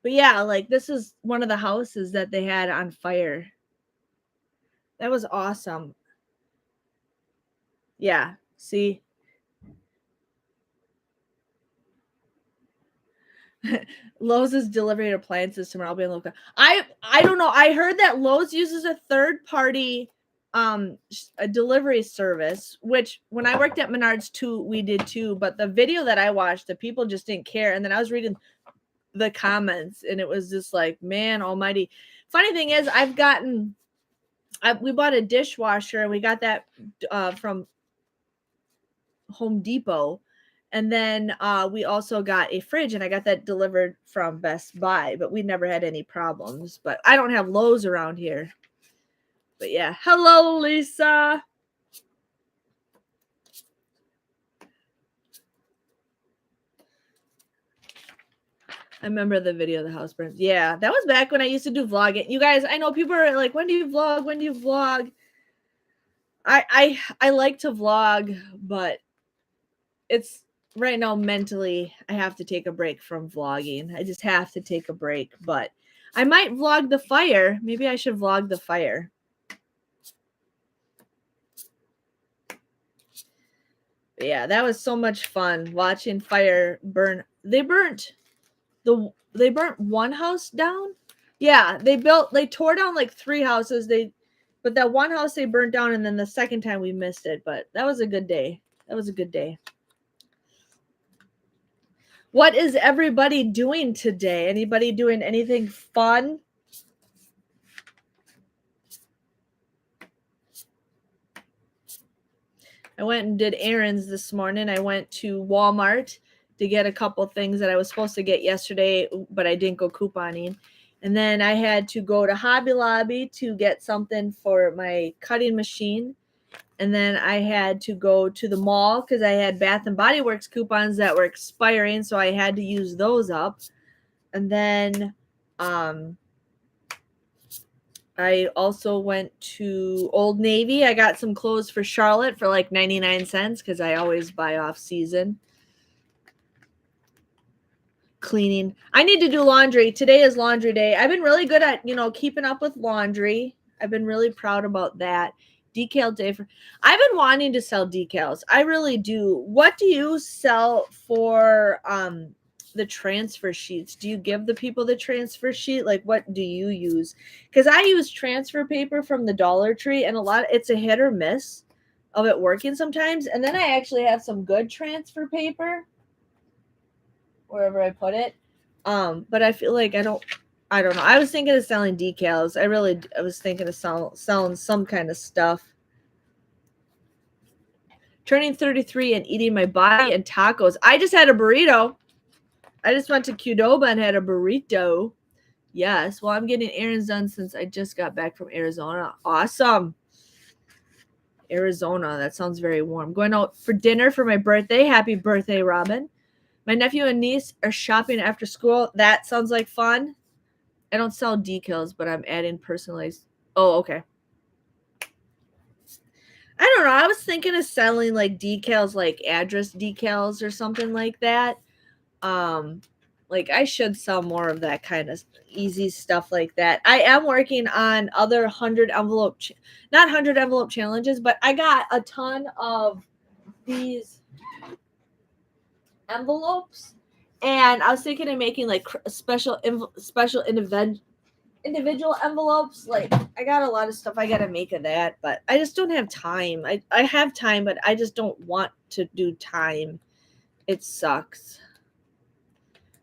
But yeah, like this is one of the houses that they had on fire. That was awesome. Yeah, see? Lowe's is delivering appliances tomorrow. I'll be on the lookout. I don't know. I heard that Lowe's uses a third party a delivery service, which when I worked at Menards too, we did too. But the video that I watched, the people just didn't care. And then I was reading the comments, and it was just like, man almighty. Funny thing is, we bought a dishwasher, and we got that from Home Depot. And then we also got a fridge, and I got that delivered from Best Buy, but we never had any problems. But I don't have Lowe's around here. But yeah, hello, Lisa. I remember the video of the house burns. Yeah, that was back when I used to do vlogging. You guys, I know people are like, when do you vlog? When do you vlog? I like to vlog, but it's right now mentally, I have to take a break from vlogging. I just have to take a break, but I might vlog the fire. Maybe I should vlog the fire. But yeah, that was so much fun watching fire burn. They burnt one house down. Yeah, they tore down like 3 houses. But that one house they burnt down, and then the second time we missed it. But that was a good day. What is everybody doing today? Anybody doing anything fun? I went and did errands this morning. I went to Walmart to get a couple things that I was supposed to get yesterday, but I didn't go couponing. And then I had to go to Hobby Lobby to get something for my cutting machine. And then I had to go to the mall because I had Bath and Body Works coupons that were expiring, so I had to use those up. And then I also went to Old Navy. I got some clothes for Charlotte for like 99 cents because I always buy off season. Cleaning. I need to do laundry. Today is laundry day. I've been really good at, keeping up with laundry. I've been really proud about that. Decal day I've been wanting to sell decals. I really do. What do you sell for the transfer sheets? Do you give the people the transfer sheet? Like, what do you use? Because I use transfer paper from the Dollar Tree, and it's a hit or miss of it working sometimes. And then I actually have some good transfer paper wherever I put it. But I feel like I don't know. I was thinking of selling decals. I was thinking of selling some kind of stuff. Turning 33 and eating my body and tacos. I just had a burrito. I just went to Qdoba and had a burrito. Yes. Well, I'm getting errands done since I just got back from Arizona. Awesome. Arizona. That sounds very warm. Going out for dinner for my birthday. Happy birthday, Robin. My nephew and niece are shopping after school. That sounds like fun. I don't sell decals, but I'm adding personalized. Oh, okay. I don't know. I was thinking of selling like decals, like address decals or something like that. Like I should sell more of that kind of easy stuff like that. I am working on other 100 envelope, not 100 envelope challenges, but I got a ton of these envelopes, and I was thinking of making like special individual envelopes. Like I got a lot of stuff I gotta make of that, but I just don't have time. I have time, but I just don't want to do time. It sucks.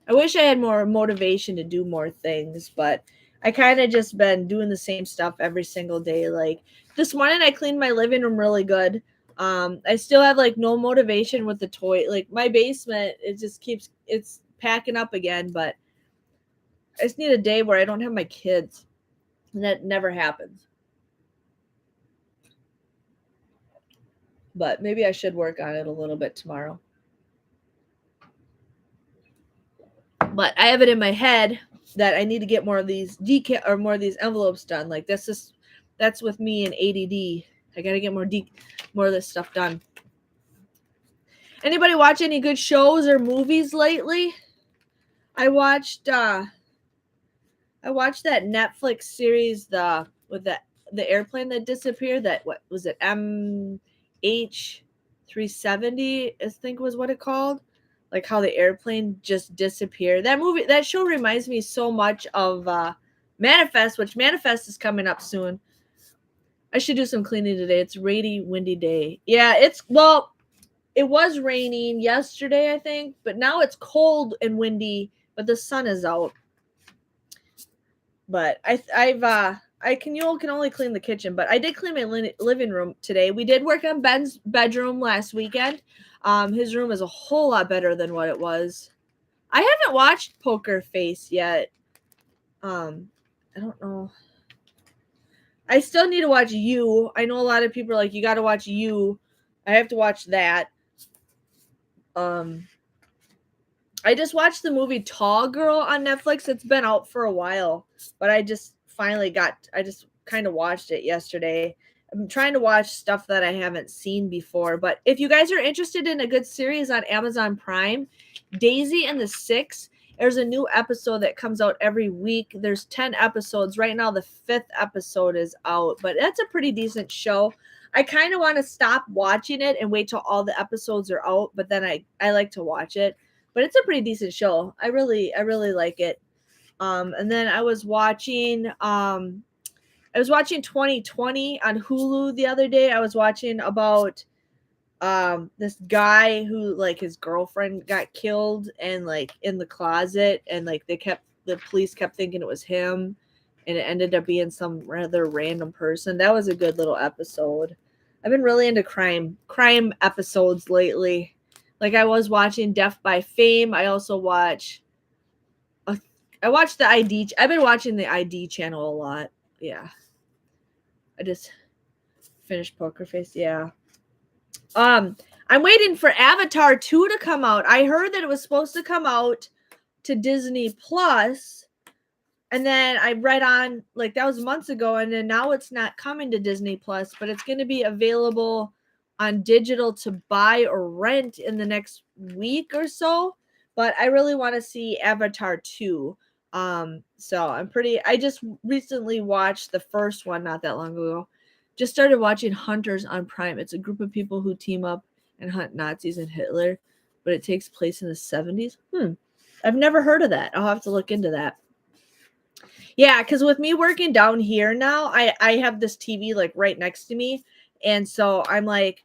I wish I had more motivation to do more things, but I kind of just been doing the same stuff every single day. Like this morning I cleaned my living room really good. I still have like no motivation with the toy. Like my basement, it's packing up again, but I just need a day where I don't have my kids. And that never happens. But maybe I should work on it a little bit tomorrow. But I have it in my head that I need to get more of these more of these envelopes done. Like that's with me and ADD. I gotta get more of this stuff done. Anybody watch any good shows or movies lately? I watched that Netflix series with the airplane that disappeared. That what was it? MH370, I think was what it called. Like how the airplane just disappeared. That show reminds me so much of Manifest, which Manifest is coming up soon. I should do some cleaning today. It's rainy, windy day. Yeah, it was raining yesterday, I think, but now it's cold and windy, but the sun is out. But you can only clean the kitchen, but I did clean my living room today. We did work on Ben's bedroom last weekend. His room is a whole lot better than what it was. I haven't watched Poker Face yet. I don't know. I still need to watch You. I know a lot of people are like, you got to watch You. I have to watch that. I just watched the movie Tall Girl on Netflix. It's been out for a while, but I just kind of watched it yesterday. I'm trying to watch stuff that I haven't seen before, but if you guys are interested in a good series on Amazon Prime, Daisy and the Six, there's a new episode that comes out every week. There's 10 episodes. Right now, the 5th episode is out, but that's a pretty decent show. I kind of want to stop watching it and wait till all the episodes are out, but then I like to watch it. But it's a pretty decent show. I really like it. And then I was watching 2020 on Hulu the other day. I was watching about this guy who like his girlfriend got killed and like in the closet, and like the police kept thinking it was him, and it ended up being some rather random person. That was a good little episode. I've been really into crime episodes lately. Like I was watching Death by Fame. I also watch I watched the ID. I've been watching the ID channel a lot. Yeah. I just finished Poker Face. Yeah. I'm waiting for Avatar 2 to come out. I heard that it was supposed to come out to Disney Plus, and then I read on like that was months ago, and then now it's not coming to Disney Plus, but it's going to be available on digital to buy or rent in the next week or so. But I really want to see Avatar 2. So I just recently watched the first one not that long ago. Just started watching Hunters on Prime. It's a group of people who team up and hunt Nazis and Hitler, but it takes place in the 70s. I've never heard of that. I'll have to look into that. Yeah, because with me working down here now, I have this TV like right next to me. And so I'm like,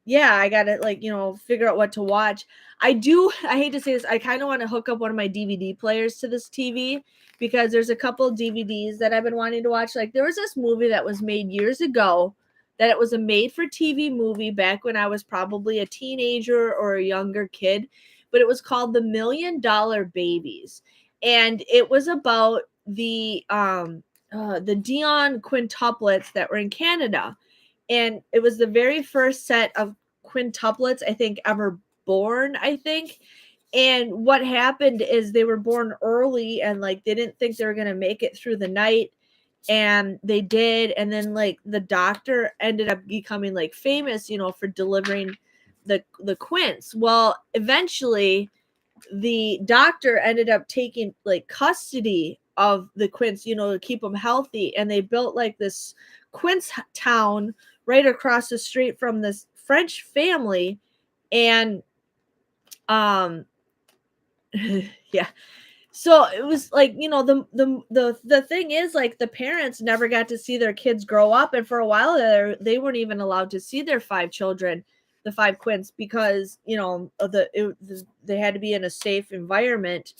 yeah, I gotta like, figure out what to watch. I hate to say this, I kind of want to hook up one of my DVD players to this TV because there's a couple DVDs that I've been wanting to watch. Like there was this movie that was made years ago that it was a made for TV movie back when I was probably a teenager or a younger kid, but it was called The $1 Million Babies. And it was about the Dion quintuplets that were in Canada. And it was the very first set of quintuplets, I think, ever born, I think. And what happened is they were born early and like they didn't think they were going to make it through the night, and they did. And then like the doctor ended up becoming like famous, for delivering the quints. Well, eventually the doctor ended up taking like custody of the quints, to keep them healthy, and they built like this quince town right across the street from this French family. And yeah, so it was like, the thing is like the parents never got to see their kids grow up, and for a while there they weren't even allowed to see their 5 children, the 5 quints, because they had to be in a safe environment.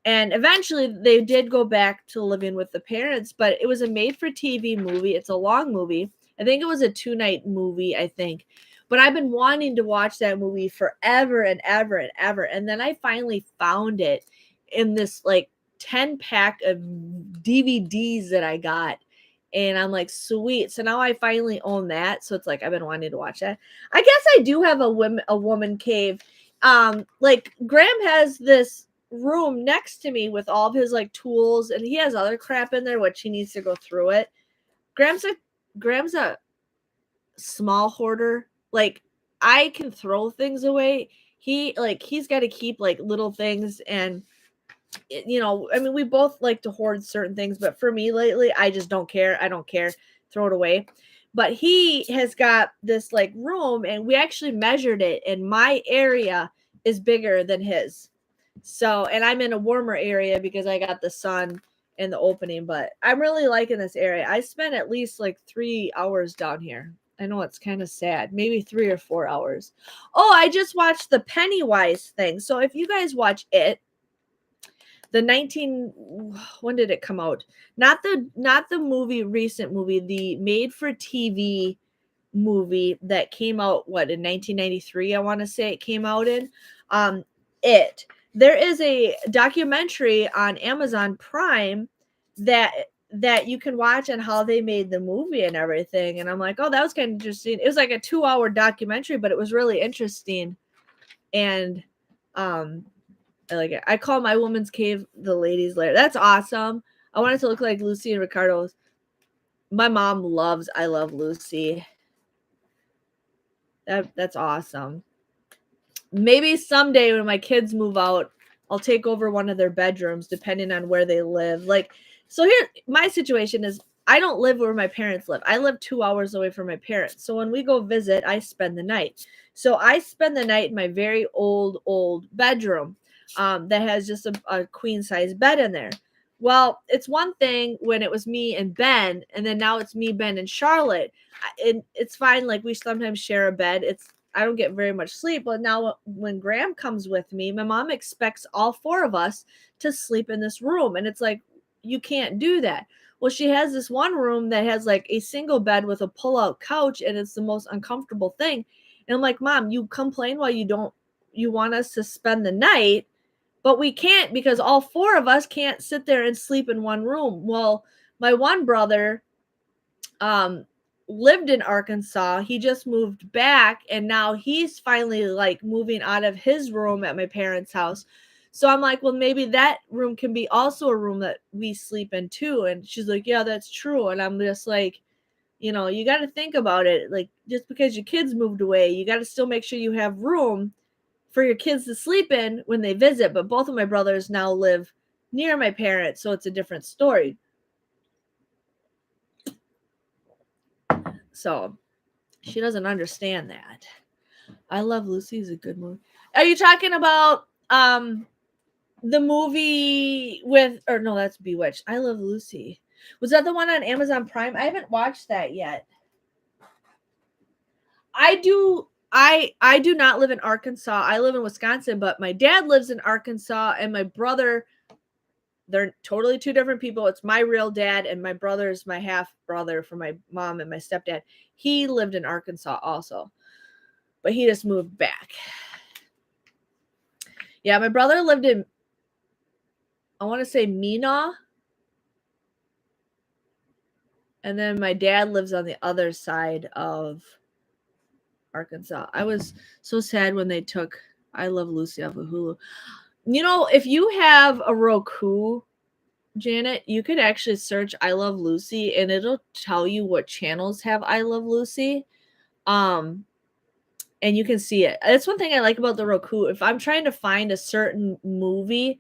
And eventually they did go back to living with the parents, but it was a made for TV movie. It's a long movie. I think it was a 2-night movie, I think. But I've been wanting to watch that movie forever and ever and ever. And then I finally found it in this like 10-pack of DVDs that I got. And I'm like, sweet. So now I finally own that. So it's like I've been wanting to watch that. I guess I do have a woman cave. Like Graham has this room next to me with all of his like tools, and he has other crap in there which he needs to go through it. Graham's a small hoarder. Like I can throw things away. He's got to keep like little things, and I mean we both like to hoard certain things, but for me lately I just don't care. I don't care. Throw it away. But he has got this like room, and we actually measured it, and my area is bigger than his. So, and I'm in a warmer area because I got the sun in the opening, but I'm really liking this area. I spent at least like 3 hours down here. I know it's kind of sad, maybe 3 or 4 hours. Oh, I just watched the Pennywise thing. So if you guys watch it, when did it come out? Not the recent movie, the made for TV movie that came out in 1993, I want to say it came out in. There is a documentary on Amazon Prime that you can watch on how they made the movie and everything. And I'm like, oh, that was kind of interesting. It was like a 2-hour documentary, but it was really interesting. And I like it. I call my woman's cave the ladies' lair. That's awesome. I want it to look like Lucy and Ricardo's. My mom I love Lucy. That's awesome. Maybe someday when my kids move out, I'll take over one of their bedrooms, depending on where they live. Like, so here, my situation is I don't live where my parents live. I live 2 hours away from my parents. So when we go visit, I spend the night. So I spend the night in my very old bedroom that has just a queen size bed in there. Well, it's one thing when it was me and Ben, and then now it's me, Ben, and Charlotte. And it's fine. Like we sometimes share a bed. I don't get very much sleep. But now when Graham comes with me, my mom expects all 4 of us to sleep in this room. And it's like, you can't do that. Well, she has this one room that has like a single bed with a pull-out couch, and it's the most uncomfortable thing. And I'm like, Mom, you complain why you want us to spend the night, but we can't because all 4 of us can't sit there and sleep in one room. Well, my one brother lived in Arkansas. He just moved back, and now he's finally like moving out of his room at my parents' house. So I'm like, well, maybe that room can be also a room that we sleep in too. And she's like, yeah, that's true. And I'm just like, you got to think about it. Like, just because your kids moved away, you got to still make sure you have room for your kids to sleep in when they visit. But both of my brothers now live near my parents, so it's a different story. So she doesn't understand that. I Love Lucy is a good movie. Are you talking about the movie with, or no, that's Bewitched. I Love Lucy. Was that the one on Amazon Prime? I haven't watched that yet. I do not live in Arkansas. I live in Wisconsin, but my dad lives in Arkansas, and my brother, they're totally 2 different people. It's my real dad, and my brother's my half brother from my mom and my stepdad. He lived in Arkansas also, but he just moved back. Yeah, my brother lived in, I want to say, Mina. And then my dad lives on the other side of Arkansas. I was so sad when they took I Love Lucy off of Hulu. If you have a Roku, Janet, you could actually search I Love Lucy, and it'll tell you what channels have I Love Lucy. And you can see it. That's one thing I like about the Roku. If I'm trying to find a certain movie,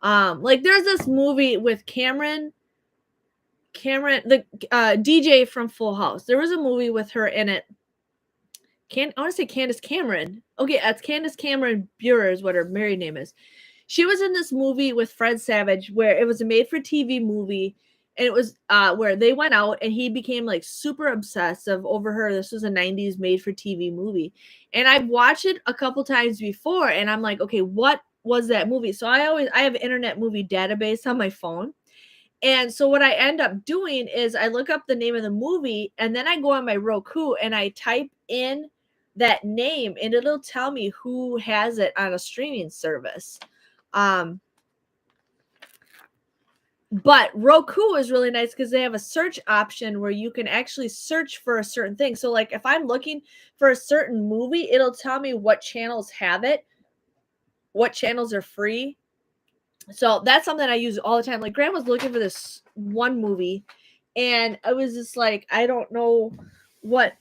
like there's this movie with Cameron, the DJ from Full House. There was a movie with her in it. I want to say Candace Cameron. Okay, that's Candace Cameron Bure is what her married name is. She was in this movie with Fred Savage where it was a made-for-TV movie, and it was where they went out and he became like super obsessive over her. This was a 90s made-for-TV movie. And I've watched it a couple times before, and I'm like, okay, what was that movie? So I have Internet Movie Database on my phone. And so what I end up doing is I look up the name of the movie, and then I go on my Roku and I type in that name, and it'll tell me who has it on a streaming service. But Roku is really nice because they have a search option where you can actually search for a certain thing. So like if I'm looking for a certain movie, it'll tell me what channels have it, what channels are free. So that's something I use all the time. Like Grandma's looking for this one movie, and I was just like, I don't know what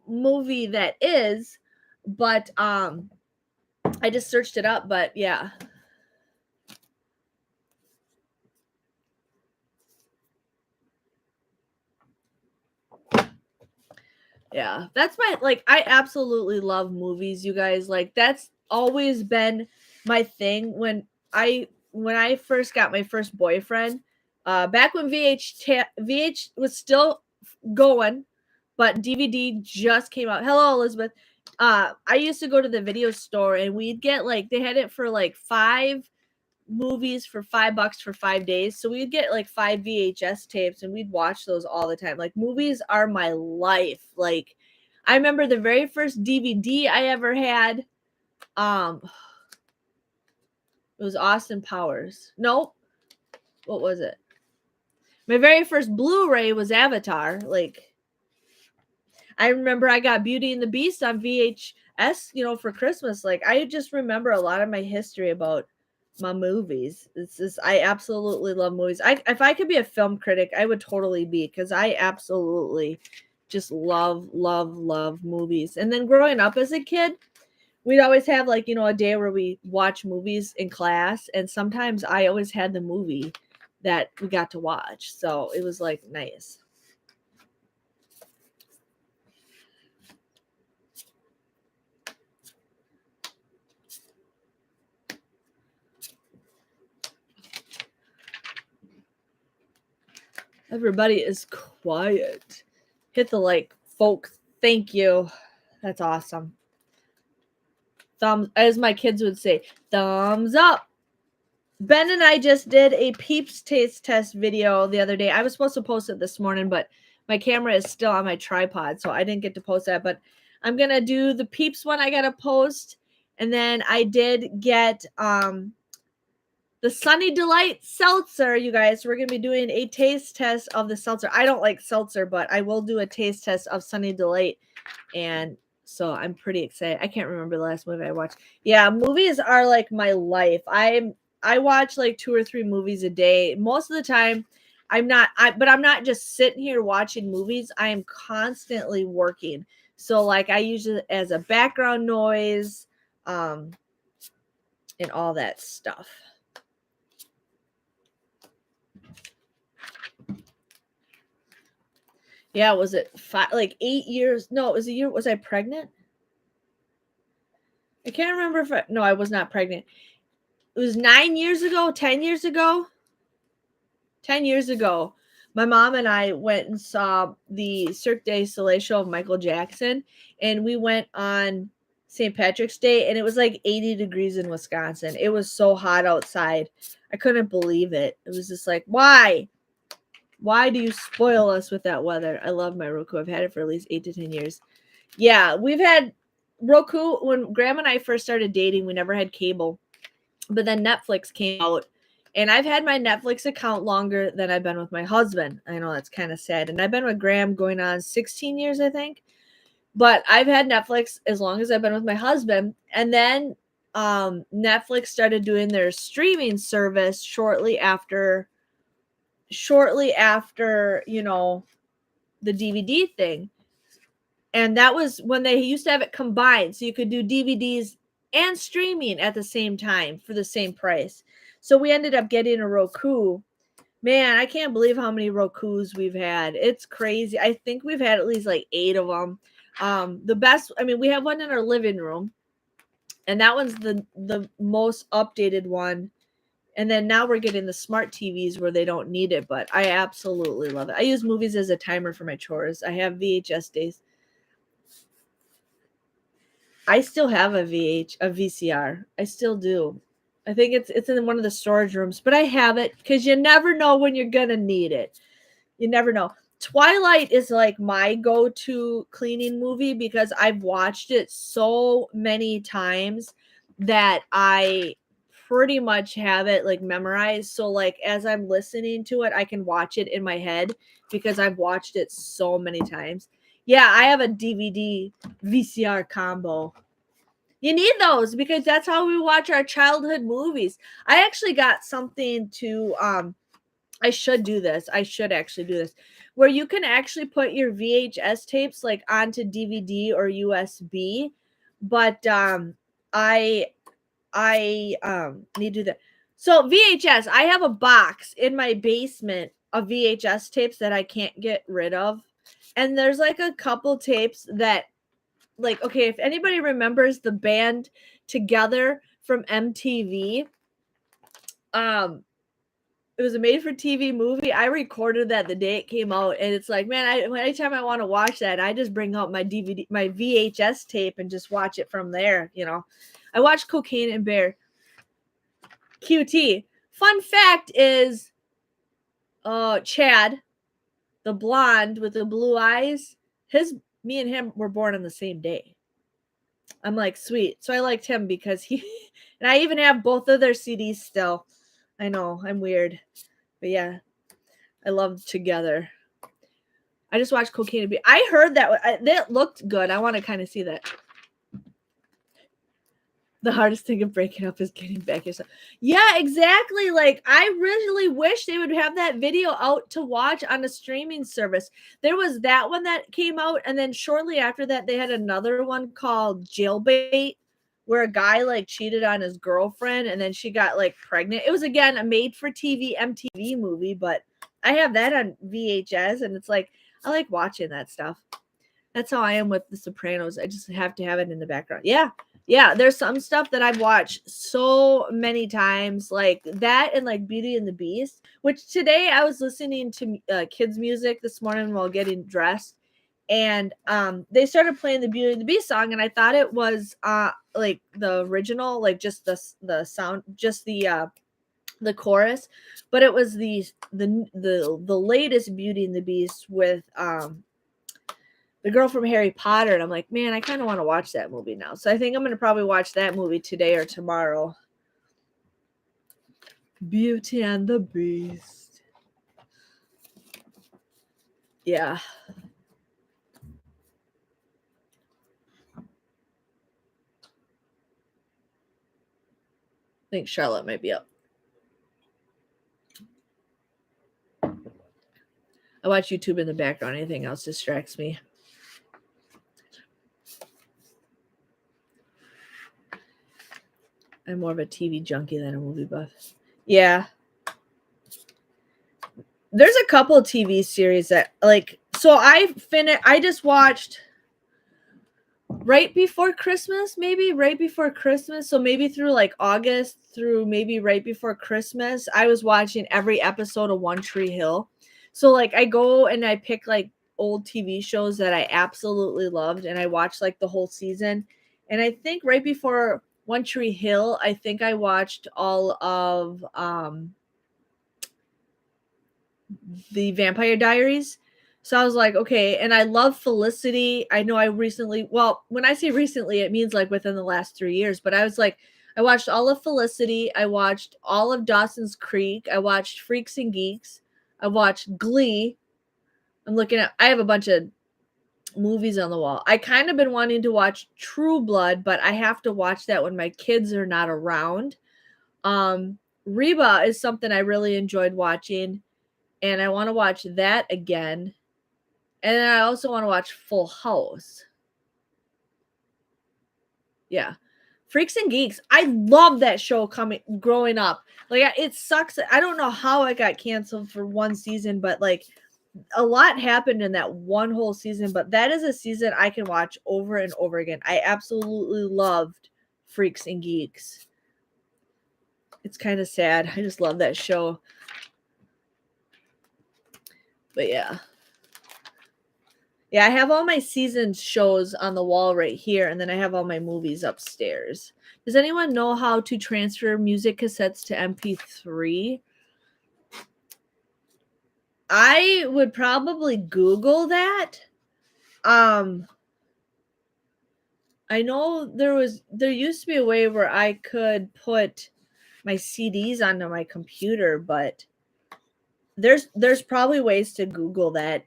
movie that is, but I just searched it up. But yeah. Yeah, that's I absolutely love movies, you guys. Like that's always been my thing when I first got my first boyfriend, back when VH was still going, but DVD just came out. Hello, Elizabeth. I used to go to the video store and we'd get they had it for 5 movies for $5 for 5 days. So we'd get 5 VHS tapes and we'd watch those all the time. Like movies are my life. Like I remember the very first DVD I ever had. It was Austin Powers. Nope. What was it? My very first Blu-ray was Avatar. I remember I got Beauty and the Beast on VHS, for Christmas. I just remember a lot of my history about my movies. I absolutely love movies. If I could be a film critic, I would totally be, because I absolutely just love movies. And then growing up as a kid, we'd always have a day where we watch movies in class, and sometimes I always had the movie that we got to watch. So it was nice. Everybody is quiet. Hit the folk. Thank you. That's awesome. thumbs, as my kids would say, thumbs up. Ben and I just did a Peeps taste test video the other day. I was supposed to post it this morning, but my camera is still on my tripod, so I didn't get to post that. But I'm going to do the Peeps one I got to post. And then I did get the Sunny Delight seltzer, you guys. We're going to be doing a taste test of the seltzer. I don't like seltzer, but I will do a taste test of Sunny Delight. And so I'm pretty excited. I can't remember the last movie I watched. Yeah, movies are like my life. I watch like 2 or 3 movies a day. Most of the time, but I'm not just sitting here watching movies. I am constantly working. So like I use it as a background noise, and all that stuff. Yeah, was it 8 years? No, it was a year. Was I pregnant? I can't remember if no, I was not pregnant. It was 9 years ago, 10 years ago. 10 years ago, my mom and I went and saw the Cirque du Soleil show of Michael Jackson, and we went on St. Patrick's Day, and it was like 80 degrees in Wisconsin. It was so hot outside. I couldn't believe it. It was just like, why? Why do you spoil us with that weather? I love my Roku. I've had it for at least 8 to 10 years. Yeah, we've had Roku. When Grandma and I first started dating, we never had cable. But then Netflix came out, and I've had my Netflix account longer than I've been with my husband. I know that's kind of sad. And I've been with Graham going on 16 years, I think. But I've had Netflix as long as I've been with my husband. And then Netflix started doing their streaming service shortly after, you know, the DVD thing. And that was when they used to have it combined. So you could do DVDs and streaming at the same time for the same price. So we ended up getting a Roku. Man, I can't believe how many Rokus we've had. It's crazy. I think we've had at least like 8 of them. The best, I mean, we have one in our living room, and that one's the most updated one. And then now we're getting the smart TVs where they don't need it, but I absolutely love it. I use movies as a timer for my chores. I have VHS days. I still have a VCR. I still do. I think it's in one of the storage rooms, but I have it because you never know when you're gonna need it. You never know. Twilight is like my go-to cleaning movie because I've watched it so many times that I pretty much have it like memorized. So like as I'm listening to it, I can watch it in my head because I've watched it so many times. Yeah, I have a DVD VCR combo. You need those because that's how we watch our childhood movies. I actually got something to I should do this. I should actually do this. Where you can actually put your VHS tapes like onto DVD or USB. But I need to do that. So VHS, I have a box in my basement of VHS tapes that I can't get rid of. And there's like a couple tapes that, like, okay, if anybody remembers the band Together from MTV, it was a made-for-TV movie. I recorded that the day it came out, and it's like, man, anytime I want to watch that, I just bring out my my VHS tape, and just watch it from there. You know, I watched Cocaine and Bear. QT. Fun fact is, Chad, the blonde with the blue eyes, me and him were born on the same day. I'm like, sweet. So I liked him because and I even have both of their CDs still. I know, I'm weird. But yeah, I love Together. I just watched Cocaine and Beer. I heard that looked good. I want to kind of see that. The hardest thing of breaking up is getting back yourself. Yeah, exactly. Like, I really wish they would have that video out to watch on a streaming service. There was that one that came out, and then shortly after that, they had another one called Jailbait, where a guy like cheated on his girlfriend, and then she got like pregnant. It was again a made-for-TV MTV movie, but I have that on VHS, and it's like I like watching that stuff. That's how I am with The Sopranos. I just have to have it in the background. Yeah, there's some stuff that I've watched so many times, like that and like Beauty and the Beast, which today I was listening to kids music this morning while getting dressed, and they started playing the Beauty and the Beast song, and I thought it was like the original, like just the sound, just the chorus, but it was the latest Beauty and the Beast with the girl from Harry Potter, and I'm like, man, I kind of want to watch that movie now. So I think I'm going to probably watch that movie today or tomorrow. Beauty and the Beast. Yeah. I think Charlotte might be up. I watch YouTube in the background. Anything else distracts me. I'm more of a TV junkie than a movie buff. Yeah. There's a couple of TV series that like, so I just watched right before Christmas, maybe right before Christmas. So maybe through like August through maybe right before Christmas, I was watching every episode of One Tree Hill. So like I go and I pick like old TV shows that I absolutely loved and I watched like the whole season. And I think right before One Tree Hill, I think I watched all of the Vampire Diaries. So I was like, okay, and I love Felicity. I know I recently, well, when I say recently, it means like within the last 3 years, but I was like, I watched all of Felicity. I watched all of Dawson's Creek. I watched Freaks and Geeks. I watched Glee. I have a bunch of movies on the wall. I kind of been wanting to watch True Blood, but I have to watch that when my kids are not around. Reba is something I really enjoyed watching, and I want to watch that again. And then I also want to watch Full House. Yeah. Freaks and Geeks. I love that show growing up. Like it sucks. I don't know how it got canceled for one season, but like a lot happened in that one whole season, but that is a season I can watch over and over again. I absolutely loved Freaks and Geeks. It's kind of sad. I just love that show. But yeah. Yeah, I have all my season shows on the wall right here, and then I have all my movies upstairs. Does anyone know how to transfer music cassettes to MP3? I would probably Google that. I know there used to be a way where I could put my CDs onto my computer, but there's probably ways to Google that.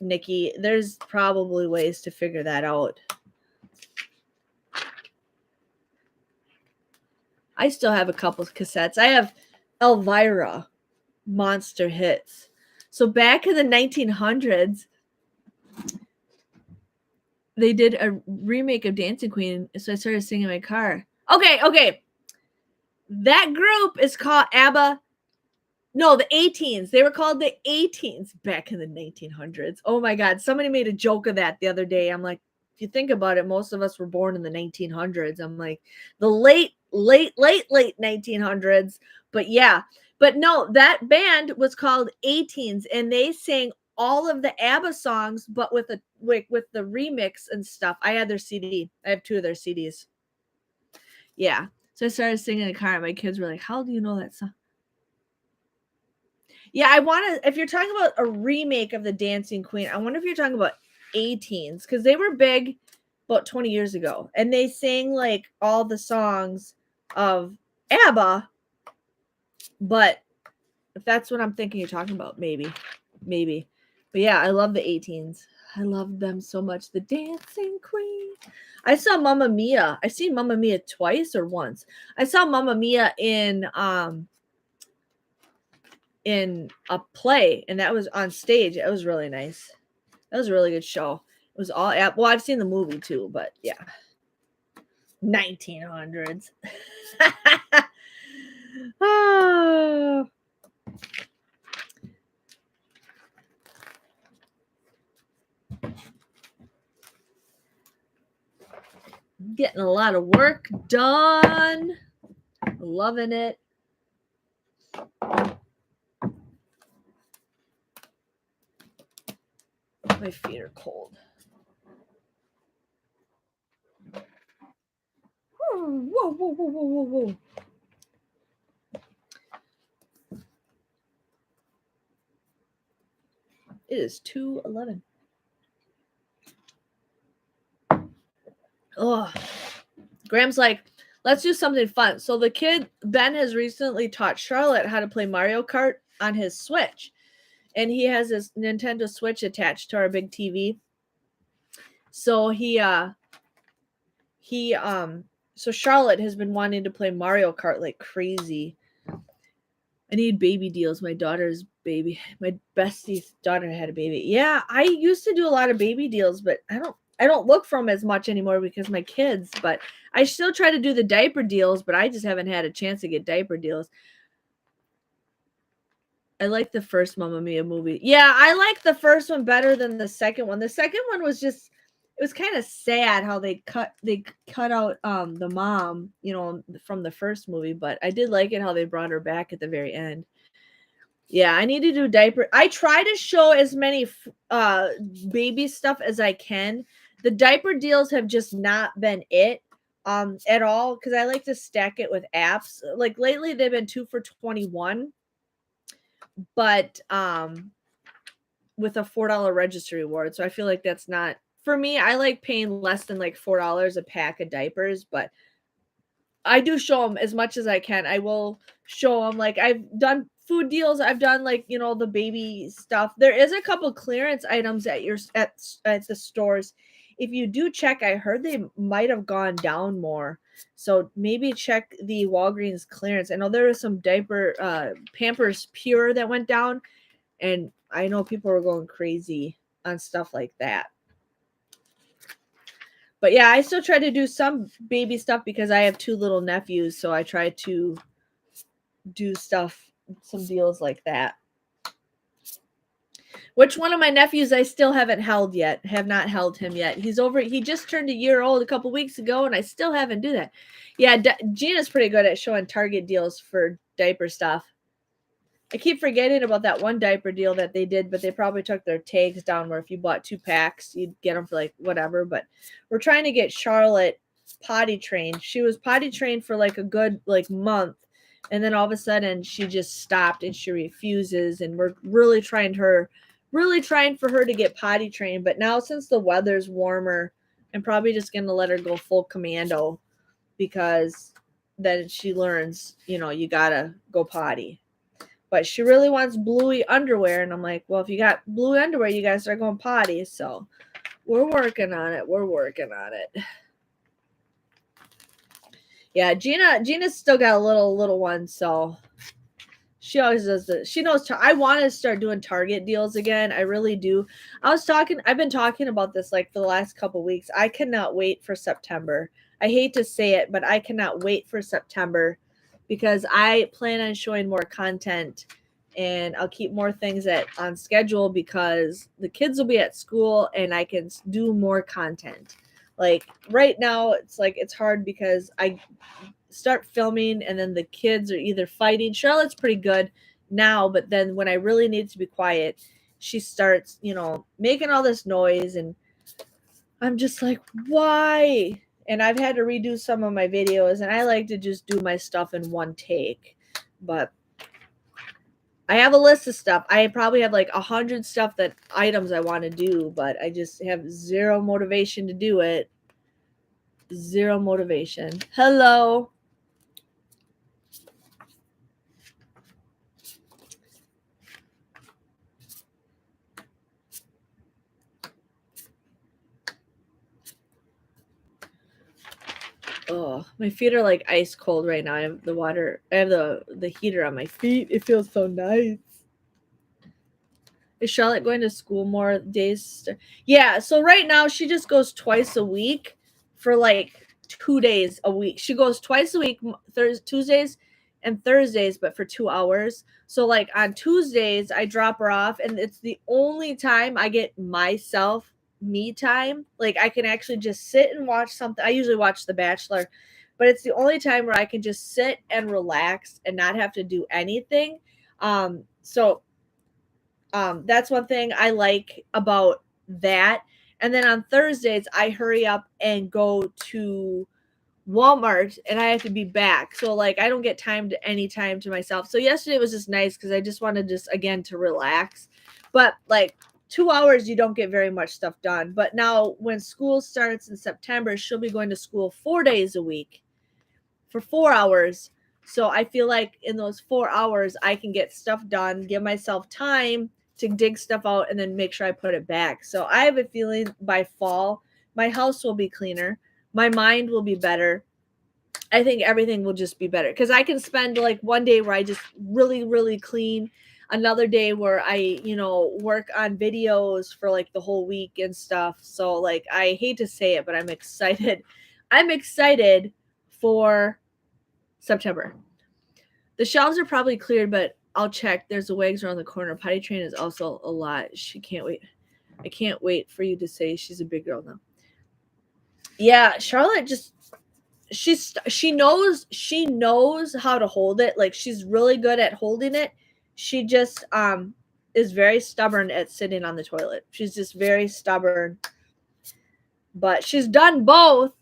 Nikki, there's probably ways to figure that out. I still have a couple of cassettes. I have Elvira Monster Hits. So back in the 1900s, they did a remake of Dancing Queen. So I started singing in my car. Okay. That group is called ABBA. No, the 18s. They were called the 18s back in the 1900s. Oh my God. Somebody made a joke of that the other day. I'm like, if you think about it, most of us were born in the 1900s. I'm like, the late 1900s. But yeah. But no, that band was called 18s, and they sang all of the ABBA songs, but with the remix and stuff. I had their CD. I have 2 of their CDs. Yeah. So I started singing in the car, and my kids were like, how do you know that song? Yeah, I want to, if you're talking about a remake of the Dancing Queen, I wonder if you're talking about 18s, because they were big about 20 years ago, and they sang like all the songs of ABBA, but if that's what I'm thinking you're talking about, maybe. But yeah, I love the 18s. I love them so much. The Dancing Queen. I saw Mamma Mia. I've seen Mamma Mia twice or once. I saw Mamma Mia in a play, and that was on stage. It was really nice. That was a really good show. It was all well, I've seen the movie too, but yeah. 1900s. Oh. Getting a lot of work done. Loving it. My feet are cold. Whoa, whoa, whoa, whoa, whoa, whoa. It is 2:11. Oh, Graham's like, let's do something fun. So the kid, Ben, has recently taught Charlotte how to play Mario Kart on his Switch. And he has his Nintendo Switch attached to our big TV. So so Charlotte has been wanting to play Mario Kart like crazy. I need baby deals. My daughter's baby, my bestie's daughter had a baby. Yeah, I used to do a lot of baby deals, but I don't look for them as much anymore because my kids, but I still try to do the diaper deals, but I just haven't had a chance to get diaper deals. I like the first Mamma Mia movie. Yeah, I like the first one better than the second one. The second one was just, it was kind of sad how they cut out the mom, from the first movie, but I did like it how they brought her back at the very end. Yeah, I need to do diaper. I try to show as many baby stuff as I can. The diaper deals have just not been it at all because I like to stack it with apps. Like lately they've been 2 for $21, but with a $4 registry reward. So I feel like that's not for me. I like paying less than like $4 a pack of diapers, but I do show them as much as I can. I will show them, like I've done food deals. I've done like, the baby stuff. There is a couple clearance items at the stores. If you do check, I heard they might have gone down more. So maybe check the Walgreens clearance. I know there was some diaper Pampers Pure that went down, and I know people were going crazy on stuff like that. But yeah, I still try to do some baby stuff because I have 2 little nephews, so I try to do some deals like that. Which one of my nephews I still haven't held yet. Have not held him yet. He just turned a year old a couple weeks ago, and I still haven't do that. Yeah, Gina's pretty good at showing Target deals for diaper stuff. I keep forgetting about that one diaper deal that they did, but they probably took their tags down where if you bought 2 packs, you'd get them for like whatever. But we're trying to get Charlotte potty trained. She was potty trained for like a good month, and then all of a sudden she just stopped and she refuses. And we're really trying for her to get potty trained. But now since the weather's warmer, I'm probably just gonna let her go full commando because then she learns, you gotta go potty. But she really wants bluey underwear. And I'm like, well, if you got blue underwear, you guys start going potty. So we're working on it. Yeah, Gina's still got a little one. So she always does this. She knows. I want to start doing Target deals again. I really do. I've been talking about this like for the last couple weeks. I cannot wait for September. I hate to say it, but I cannot wait for September, because I plan on showing more content, and I'll keep more things on schedule because the kids will be at school and I can do more content. Like right now, it's hard because I start filming and then the kids are either fighting. Charlotte's pretty good now, but then when I really need to be quiet, she starts, making all this noise, and I'm just like, why? And I've had to redo some of my videos, and I like to just do my stuff in one take. But I have a list of stuff. I probably have like 100 items I want to do, but I just have zero motivation to do it. Zero motivation. Hello. Oh, my feet are like ice cold right now. I have the heater on my feet. It feels so nice. Is Charlotte going to school more days? Yeah, so right now she just goes twice a week for like 2 days a week. She goes twice a week, Tuesdays and Thursdays, but for 2 hours. So like on Tuesdays, I drop her off, and it's the only time I get myself me time. Like I can actually just sit and watch something. I usually watch The Bachelor, but it's the only time where I can just sit and relax and not have to do anything. So that's one thing I like about that. And then on Thursdays, I hurry up and go to Walmart and I have to be back. So like I don't get any time to myself. So yesterday was just nice because I just wanted again to relax. But like 2 hours, you don't get very much stuff done. But now when school starts in September, she'll be going to school 4 days a week for 4 hours. So I feel like in those 4 hours, I can get stuff done, give myself time to dig stuff out, and then make sure I put it back. So I have a feeling by fall, my house will be cleaner. My mind will be better. I think everything will just be better because I can spend like one day where I just really, really clean, another day where I, work on videos for like the whole week and stuff. So like, I hate to say it, but I'm excited. I'm excited for September. The shelves are probably cleared, but I'll check. There's a Wags around the corner. Potty train is also a lot. She can't wait. I can't wait for you to say she's a big girl now. Yeah, Charlotte just she knows how to hold it. Like she's really good at holding it. She just is very stubborn at sitting on the toilet. She's just very stubborn. But she's done both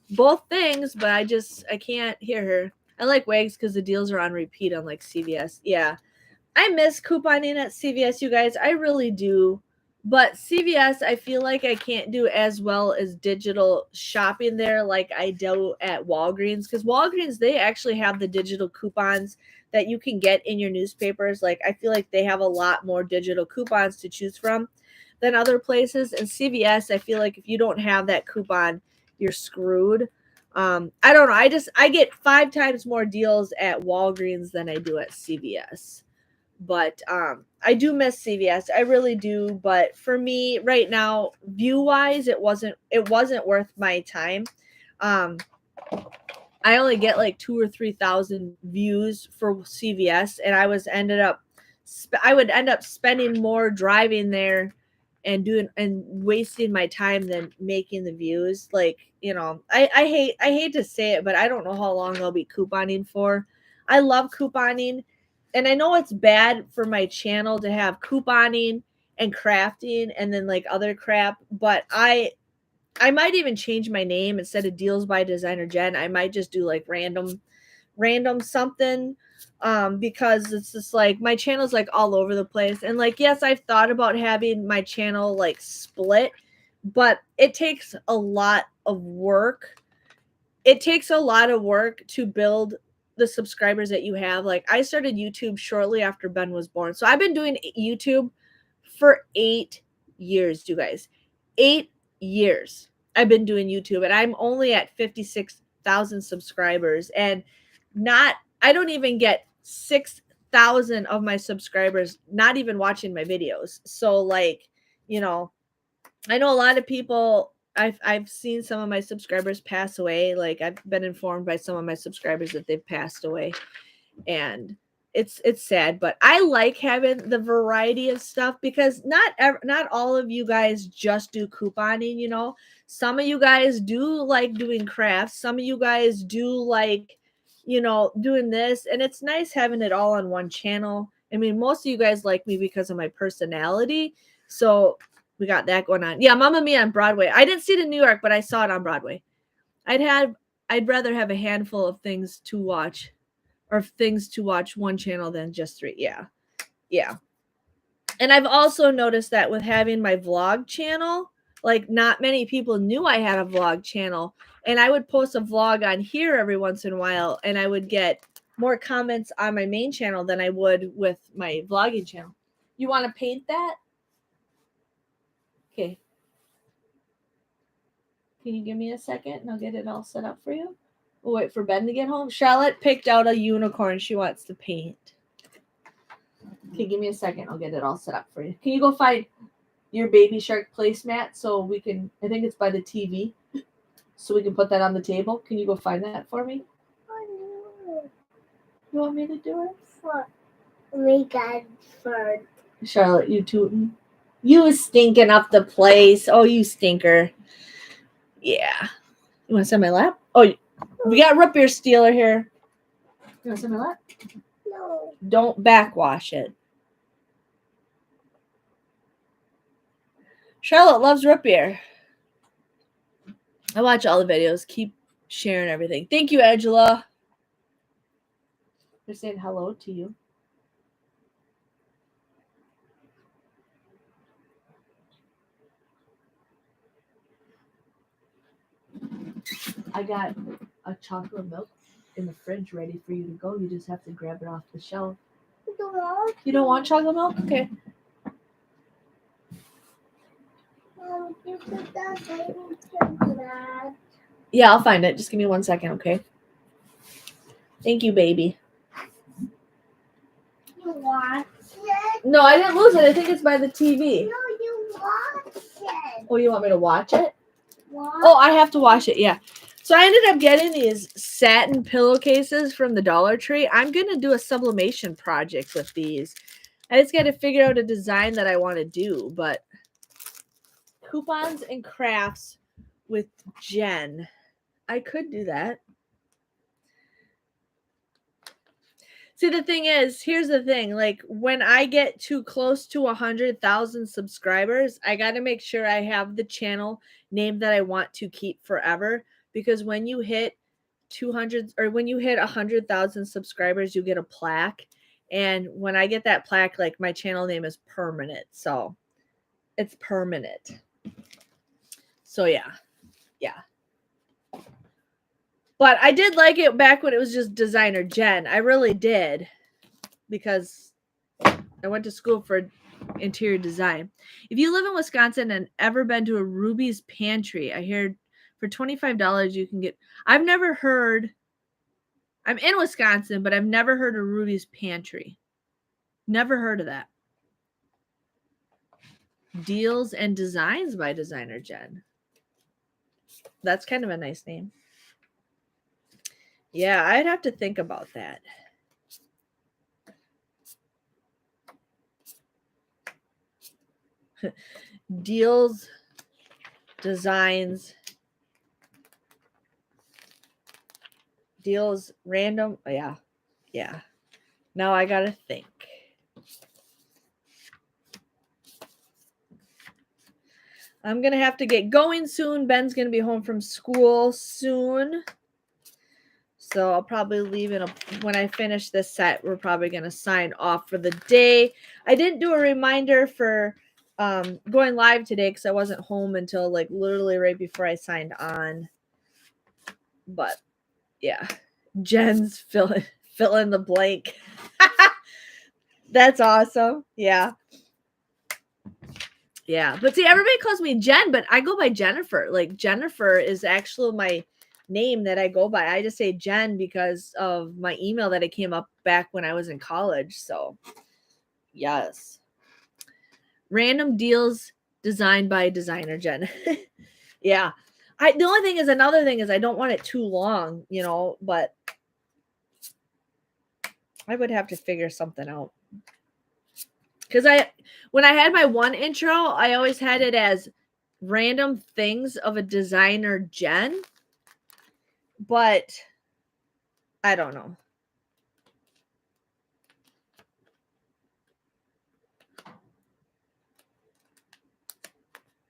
things, but I can't hear her. I like Wags because the deals are on repeat on like CVS. Yeah. I miss couponing at CVS, you guys. I really do. But CVS, I feel like I can't do as well as digital shopping there like I do at Walgreens. Because Walgreens, they actually have the digital coupons that you can get in your newspapers. Like, I feel like they have a lot more digital coupons to choose from than other places. And CVS, I feel like if you don't have that coupon, you're screwed. I don't know. I get 5 times more deals at Walgreens than I do at CVS. But I do miss CVS. I really do. But for me right now, view wise, it wasn't worth my time. I only get like 2,000 or 3,000 views for CVS, and I would end up spending more driving there and wasting my time than making the views. Like, I hate to say it, but I don't know how long I'll be couponing for. I love couponing. And I know it's bad for my channel to have couponing and crafting and then like other crap, but I might even change my name instead of Deals by DesignerJen. I might just do like random something because it's just like my channel's like all over the place. And like, yes, I've thought about having my channel like split, but it takes a lot of work. It takes a lot of work to build the subscribers that you have. Like I started YouTube shortly after Ben was born. So I've been doing YouTube for 8 years, you guys. 8 years I've been doing YouTube and I'm only at 56,000 subscribers and I don't even get 6,000 of my subscribers not even watching my videos. So like, I know a lot of people I've seen some of my subscribers pass away. Like I've been informed by some of my subscribers that they've passed away, and it's sad. But I like having the variety of stuff because not all of you guys just do couponing. Some of you guys do like doing crafts. Some of you guys do like doing this, and it's nice having it all on one channel. I mean, most of you guys like me because of my personality, so we got that going on. Yeah, Mamma Mia on Broadway. I didn't see it in New York, but I saw it on Broadway. I'd rather have a handful of things to watch one channel than just 3. Yeah. And I've also noticed that with having my vlog channel, like not many people knew I had a vlog channel, and I would post a vlog on here every once in a while, and I would get more comments on my main channel than I would with my vlogging channel. You want to paint that? Okay. Can you give me a second and I'll get it all set up for you? We'll wait for Ben to get home. Charlotte picked out a unicorn she wants to paint. Okay, give me a second. I'll get it all set up for you. Can you go find your baby shark placemat so we can, I think it's by the TV, so we can put that on the table? Can you go find that for me? You want me to do it? What? We got first. Charlotte, you tootin'. You stinking up the place. Oh, you stinker. Yeah. You want to sit on my lap? Oh, we got root beer stealer here. You want to sit on my lap? No. Don't backwash it. Charlotte loves root beer. I watch all the videos. Keep sharing everything. Thank you, Angela. They're saying hello to you. I got a chocolate milk in the fridge ready for you to go. You just have to grab it off the shelf. You don't want chocolate milk? Okay. Yeah, I'll find it. Just give me 1 second, okay? Thank you, baby. You watched it? No, I didn't lose it. I think it's by the TV. No, you watched it. Oh, you want me to watch it? What? Oh, I have to wash it, yeah. So I ended up getting these satin pillowcases from the Dollar Tree. I'm going to do a sublimation project with these. I just got to figure out a design that I want to do, but coupons and crafts with Jen. I could do that. See, the thing is, here's the thing. Like, when I get too close to 100,000 subscribers, I got to make sure I have the channel name that I want to keep forever. Because when you hit 200 or when you hit 100,000 subscribers, you get a plaque. And when I get that plaque, like, my channel name is permanent. So it's permanent. So yeah. Yeah. But I did like it back when it was just DesignerJen. I really did. Because I went to school for interior design. If you live in Wisconsin and ever been to a Ruby's Pantry, I hear for $25 you can get... I've never heard... I'm in Wisconsin, but I've never heard of Ruby's Pantry. Never heard of that. Deals and Designs by DesignerJen. That's kind of a nice name. Yeah, I'd have to think about that. Deals, Designs, Deals, Random. Yeah. Yeah. Now I got to think. I'm going to have to get going soon. Ben's going to be home from school soon. So I'll probably leave when I finish this set. We're probably going to sign off for the day. I didn't do a reminder for going live today because I wasn't home until like literally right before I signed on. But yeah, Jen's fill in the blank. That's awesome. Yeah. Yeah. But see, everybody calls me Jen, but I go by Jennifer. Like, Jennifer is actually my name that I go by. I just say Jen because of my email that it came up back when I was in college. So yes. Random Deals designed by DesignerJen. Yeah. The only thing is, another thing is I don't want it too long, you know, but I would have to figure something out. Because when I had my one intro, I always had it as Random Things of a DesignerJen. But I don't know.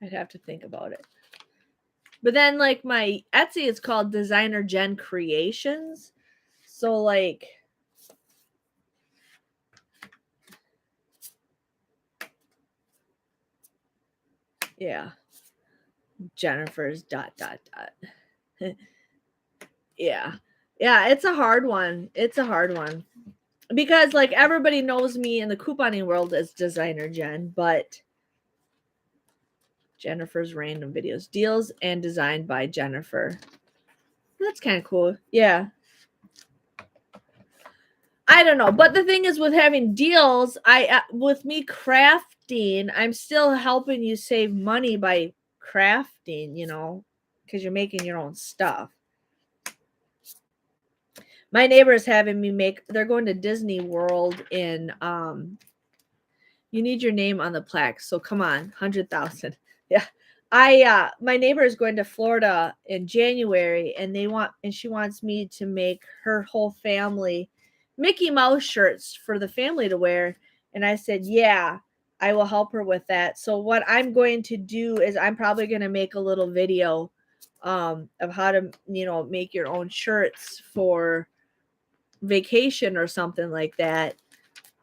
I'd have to think about it. But then, like, my Etsy is called DesignerJen Creations. So, like, yeah. Jennifer's ... Yeah. Yeah, it's a hard one. It's a hard one. Because, like, everybody knows me in the couponing world as DesignerJen, but Jennifer's Random Videos. Deals and designed by Jennifer. That's kind of cool. Yeah. I don't know. But the thing is, with having deals, with me crafting, I'm still helping you save money by crafting, you know, because you're making your own stuff. My neighbor is having me they're going to Disney World in, you need your name on the plaque. So come on, 100,000. Yeah. My neighbor is going to Florida in January, and she wants me to make her whole family Mickey Mouse shirts for the family to wear. And I said, yeah, I will help her with that. So what I'm going to do is I'm probably going to make a little video of how to, make your own shirts for vacation or something like that.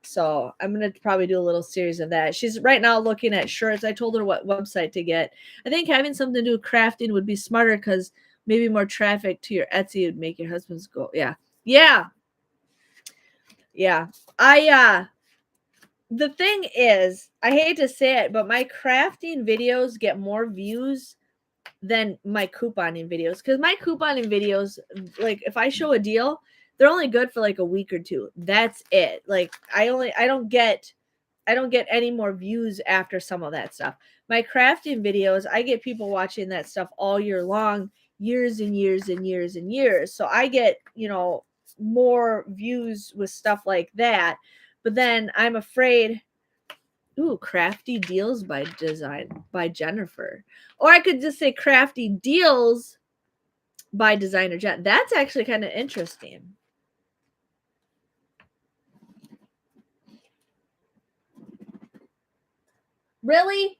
So I'm going to probably do a little series of that. She's right now looking at shirts. I told her what website to get. I think having something to do with crafting would be smarter because maybe more traffic to your Etsy would make your husband's go. Yeah. Yeah. Yeah. The thing is, I hate to say it, but my crafting videos get more views than my couponing videos. Because my couponing videos, like if I show a deal, they're only good for like a week or two. That's it. Like I don't get any more views after some of that stuff. My crafting videos, I get people watching that stuff all year long, years and years and years and years. So I get, more views with stuff like that. But then I'm afraid, ooh, crafty deals by Jennifer. Or I could just say crafty deals by DesignerJen. That's actually kind of interesting. Really?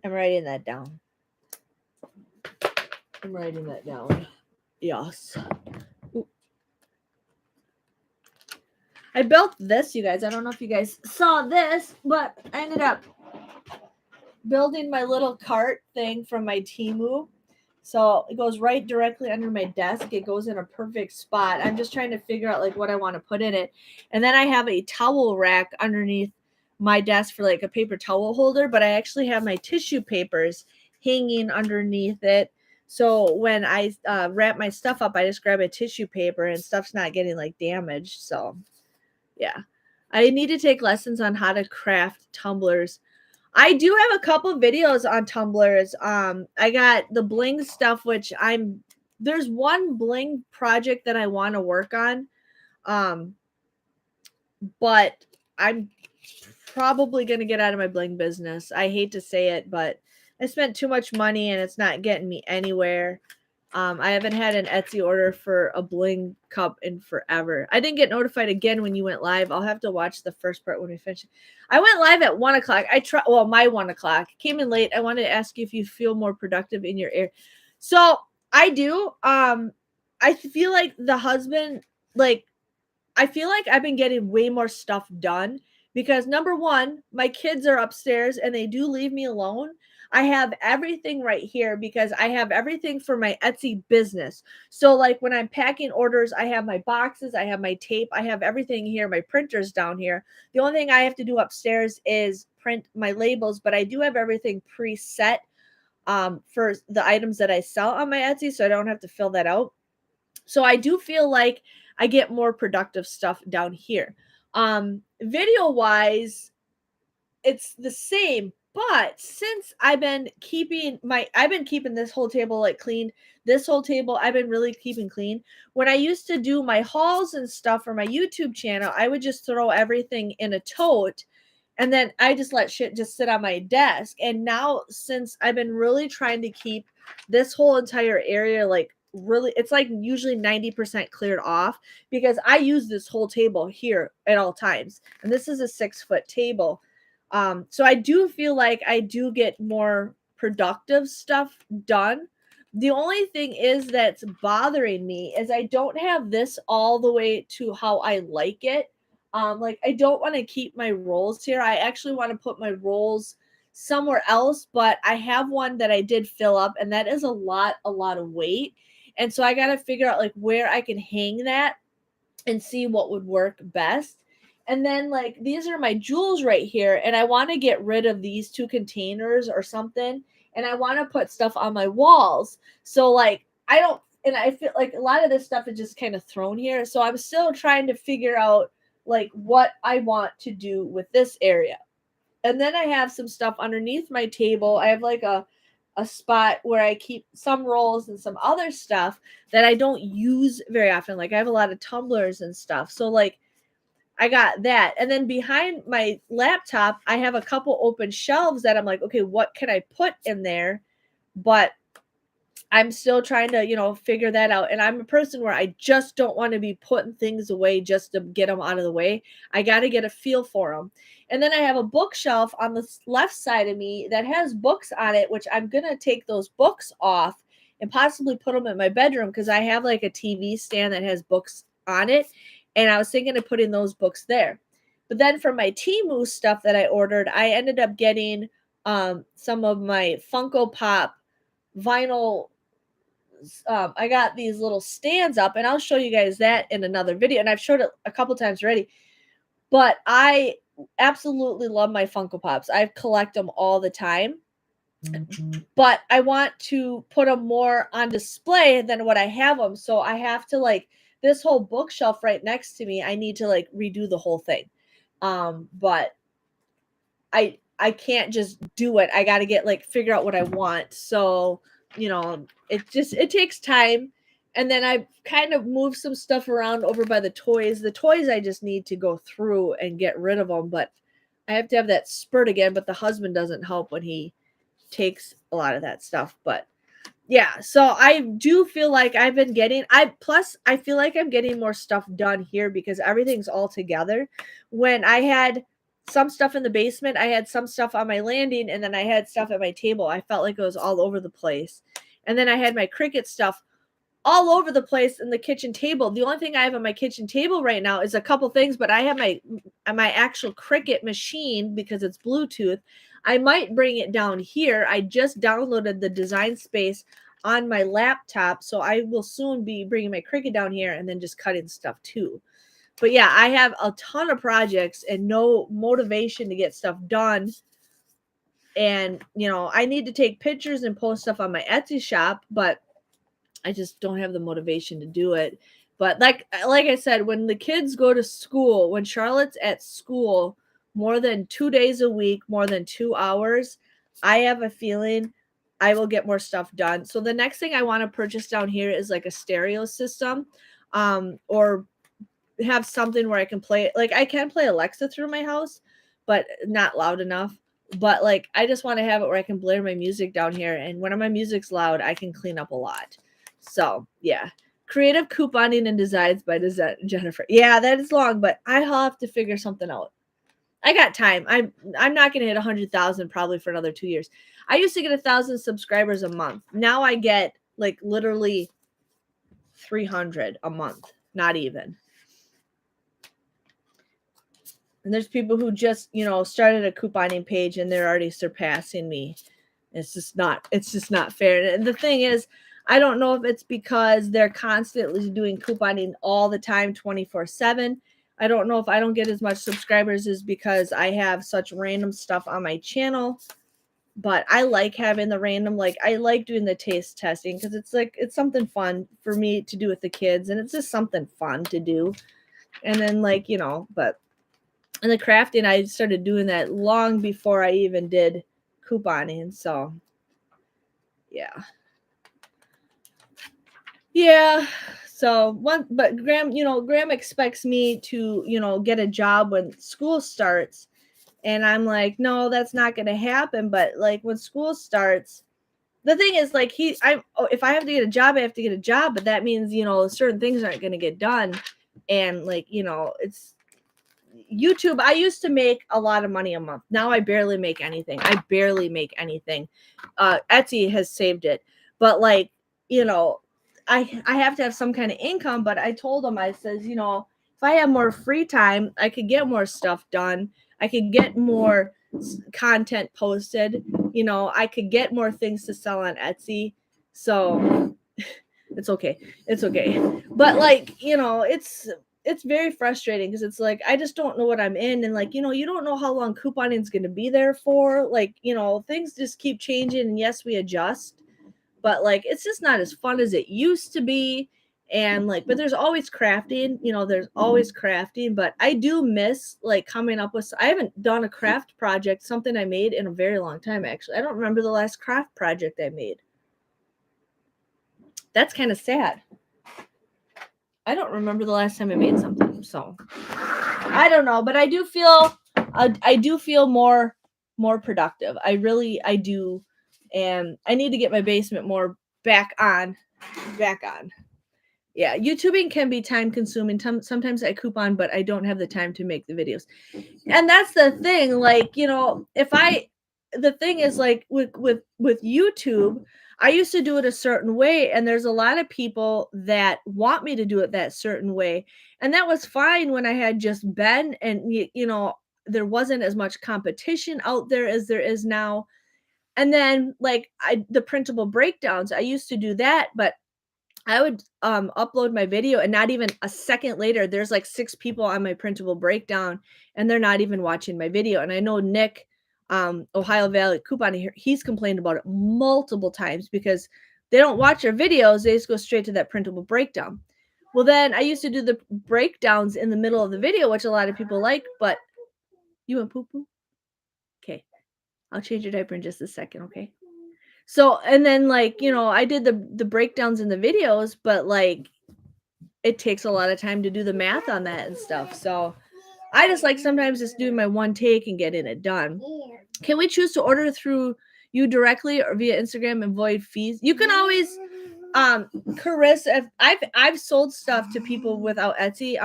I'm writing that down. Yes. Ooh. I built this, you guys. I don't know if you guys saw this, but I ended up building my little cart thing from my Temu. So it goes right directly under my desk. It goes in a perfect spot. I'm just trying to figure out like what I want to put in it. And then I have a towel rack underneath my desk for like a paper towel holder, but I actually have my tissue papers hanging underneath it. So when I wrap my stuff up, I just grab a tissue paper and stuff's not getting like damaged. So yeah, I need to take lessons on how to craft tumblers. I do have a couple videos on tumblers. I got the bling stuff, which there's one bling project that I want to work on. But I'm probably going to get out of my bling business. I hate to say it, but I spent too much money and it's not getting me anywhere. I haven't had an Etsy order for a bling cup in forever. I didn't get notified again when you went live. I'll have to watch the first part when we finish. I went live at 1 o'clock. My 1 o'clock. Came in late. I wanted to ask you if you feel more productive in your area. So I do. I feel like the husband, I feel like I've been getting way more stuff done because number one, my kids are upstairs and they do leave me alone. I have everything right here because I have everything for my Etsy business. So like when I'm packing orders, I have my boxes, I have my tape, I have everything here. My printer's down here. The only thing I have to do upstairs is print my labels, but I do have everything preset for the items that I sell on my Etsy, so I don't have to fill that out. So I do feel like I get more productive stuff down here. Video wise, it's the same, but since I've been keeping this whole table like clean. This whole table I've been really keeping clean. When I used to do my hauls and stuff for my YouTube channel, I would just throw everything in a tote and then I just let shit just sit on my desk. And now since I've been really trying to keep this whole entire area like really, it's like usually 90% cleared off because I use this whole table here at all times. And this is a 6-foot table. So I do feel like I do get more productive stuff done. The only thing is that's bothering me is I don't have this all the way to how I like it. Like I don't want to keep my rolls here. I actually want to put my rolls somewhere else, but I have one that I did fill up and that is a lot of weight. And so I got to figure out like where I can hang that and see what would work best. And then like these are my jewels right here and I want to get rid of these 2 containers or something and I want to put stuff on my walls. So like I feel like a lot of this stuff is just kind of thrown here. So I'm still trying to figure out like what I want to do with this area. And then I have some stuff underneath my table. I have like a spot where I keep some rolls and some other stuff that I don't use very often. Like I have a lot of tumblers and stuff. So like I got that. And then behind my laptop, I have a couple open shelves that I'm like, okay, what can I put in there? But I'm still trying to, figure that out. And I'm a person where I just don't want to be putting things away just to get them out of the way. I got to get a feel for them. And then I have a bookshelf on the left side of me that has books on it, which I'm going to take those books off and possibly put them in my bedroom because I have like a TV stand that has books on it. And I was thinking of putting those books there. But then for my Temu stuff that I ordered, I ended up getting some of my Funko Pop vinyl. I got these little stands up, and I'll show you guys that in another video. And I've showed it a couple times already. But I absolutely love my Funko Pops. I collect them all the time. But I want to put them more on display than what I have them. So I have to like this whole bookshelf right next to me. I need to like redo the whole thing. But I can't just do it. I got to get like figure out what I want. So it takes time. And then I kind of moved some stuff around over by the toys. The toys I just need to go through and get rid of them, but I have to have that spurt again. But the husband doesn't help when he takes a lot of that stuff. But yeah, so I do feel like I've been getting I feel like I'm getting more stuff done here because everything's all together. When I had some stuff in the basement, I had some stuff on my landing, and then I had stuff at my table. I felt like it was all over the place. And then I had my Cricut stuff all over the place in the kitchen table. The only thing I have on my kitchen table right now is a couple things, but I have my actual Cricut machine because it's Bluetooth. I might bring it down here. I just downloaded the Design Space on my laptop, so I will soon be bringing my Cricut down here and then just cutting stuff too. But yeah, I have a ton of projects and no motivation to get stuff done. And, I need to take pictures and post stuff on my Etsy shop, but I just don't have the motivation to do it. But like I said, when the kids go to school, when Charlotte's at school more than 2 days a week, more than 2 hours, I have a feeling I will get more stuff done. So the next thing I want to purchase down here is like a stereo system, or have something where I can play. Like I can play Alexa through my house, but not loud enough. But like I just want to have it where I can blare my music down here, and when my music's loud, I can clean up a lot. So yeah, creative couponing and designs by Jennifer. Yeah, that is long, but I'll have to figure something out. I got time. I'm not gonna hit 100,000 probably for another 2 years. I used to get 1,000 subscribers a month. Now I get like literally 300 a month, not even. And there's people who just, started a couponing page and they're already surpassing me. It's just not fair. And the thing is, I don't know if it's because they're constantly doing couponing all the time, 24/7. I don't know if I don't get as much subscribers is because I have such random stuff on my channel. But I like having the random, like I like doing the taste testing because it's something fun for me to do with the kids, and it's just something fun to do. And then but and the crafting, I started doing that long before I even did couponing. So yeah. So but Graham expects me to, get a job when school starts. And I'm like, no, that's not going to happen. But like when school starts, the thing is like if I have to get a job, I have to get a job. But that means, certain things aren't going to get done. And like, it's YouTube. I used to make a lot of money a month. Now I barely make anything. Etsy has saved it. But like, I have to have some kind of income. But I told him, I says, if I have more free time, I could get more stuff done. I could get more content posted. I could get more things to sell on Etsy. So it's okay. But like, it's very frustrating because it's like I just don't know what I'm in, and like, you know, you don't know how long couponing is going to be there for. Like, you know, things just keep changing, and yes, we adjust, but like it's just not as fun as it used to be. And like, but there's always crafting, you know, there's always crafting, but I do miss like coming up with, I haven't done a craft project, something I made in a very long time. Actually, I don't remember the last craft project I made. That's kind of sad. I don't remember the last time I made something, so I don't know, but I do feel more productive. I do, and I need to get my basement more back on. Yeah, YouTubing can be time consuming. Sometimes I coupon, but I don't have the time to make the videos. And that's the thing, like, you know, the thing is like with YouTube, I used to do it a certain way, and there's a lot of people that want me to do it that certain way. And that was fine when I had just Ben, and you know, there wasn't as much competition out there as there is now. And then like the printable breakdowns, I used to do that, but I would upload my video, and not even a second later, there's like 6 people on my printable breakdown, and they're not even watching my video. And I know Nick, Ohio Valley Coupon, he's complained about it multiple times because they don't watch our videos. They just go straight to that printable breakdown. Well, then I used to do the breakdowns in the middle of the video, which a lot of people like, but you went poo poo? Okay. I'll change your diaper in just a second, okay? So, and then like, you know, I did the breakdowns in the videos, but like it takes a lot of time to do the math on that and stuff. So I just like sometimes just doing my one take and getting it done. Can we choose to order through you directly or via Instagram and void fees? You can always Carissa, if I've sold stuff to people without Etsy.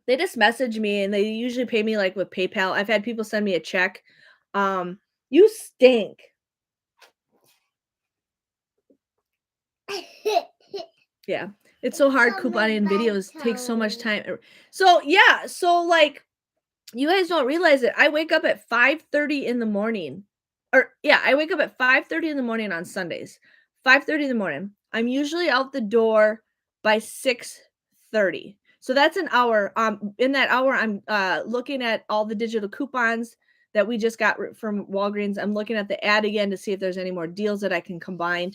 They just message me, and they usually pay me like with PayPal. I've had people send me a check. You stink. Yeah, it's so hard. Couponing videos takes so much time. So yeah, so like you guys don't realize it. I wake up at 5:30 in the morning. Or yeah, I wake up at 5:30 in the morning on Sundays. 5:30 in the morning. I'm usually out the door by 6:30. So that's an hour. In that hour, I'm looking at all the digital coupons that we just got from Walgreens. I'm looking at the ad again to see if there's any more deals that I can combine.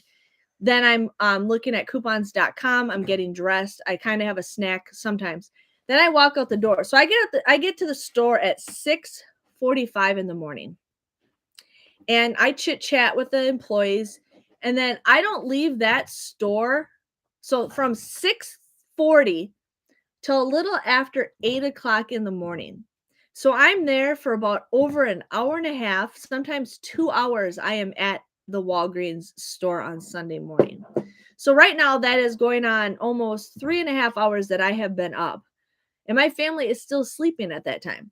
Then I'm looking at coupons.com. I'm getting dressed. I kind of have a snack sometimes. Then I walk out the door. So I get to the store at 6:45 in the morning. And I chit chat with the employees. And then I don't leave that store. So from 6:40 till a little after 8 o'clock in the morning. So I'm there for about over an hour and a half, sometimes 2 hours. I am at the Walgreens store on Sunday morning. So right now that is going on almost 3.5 hours that I have been up, and my family is still sleeping at that time.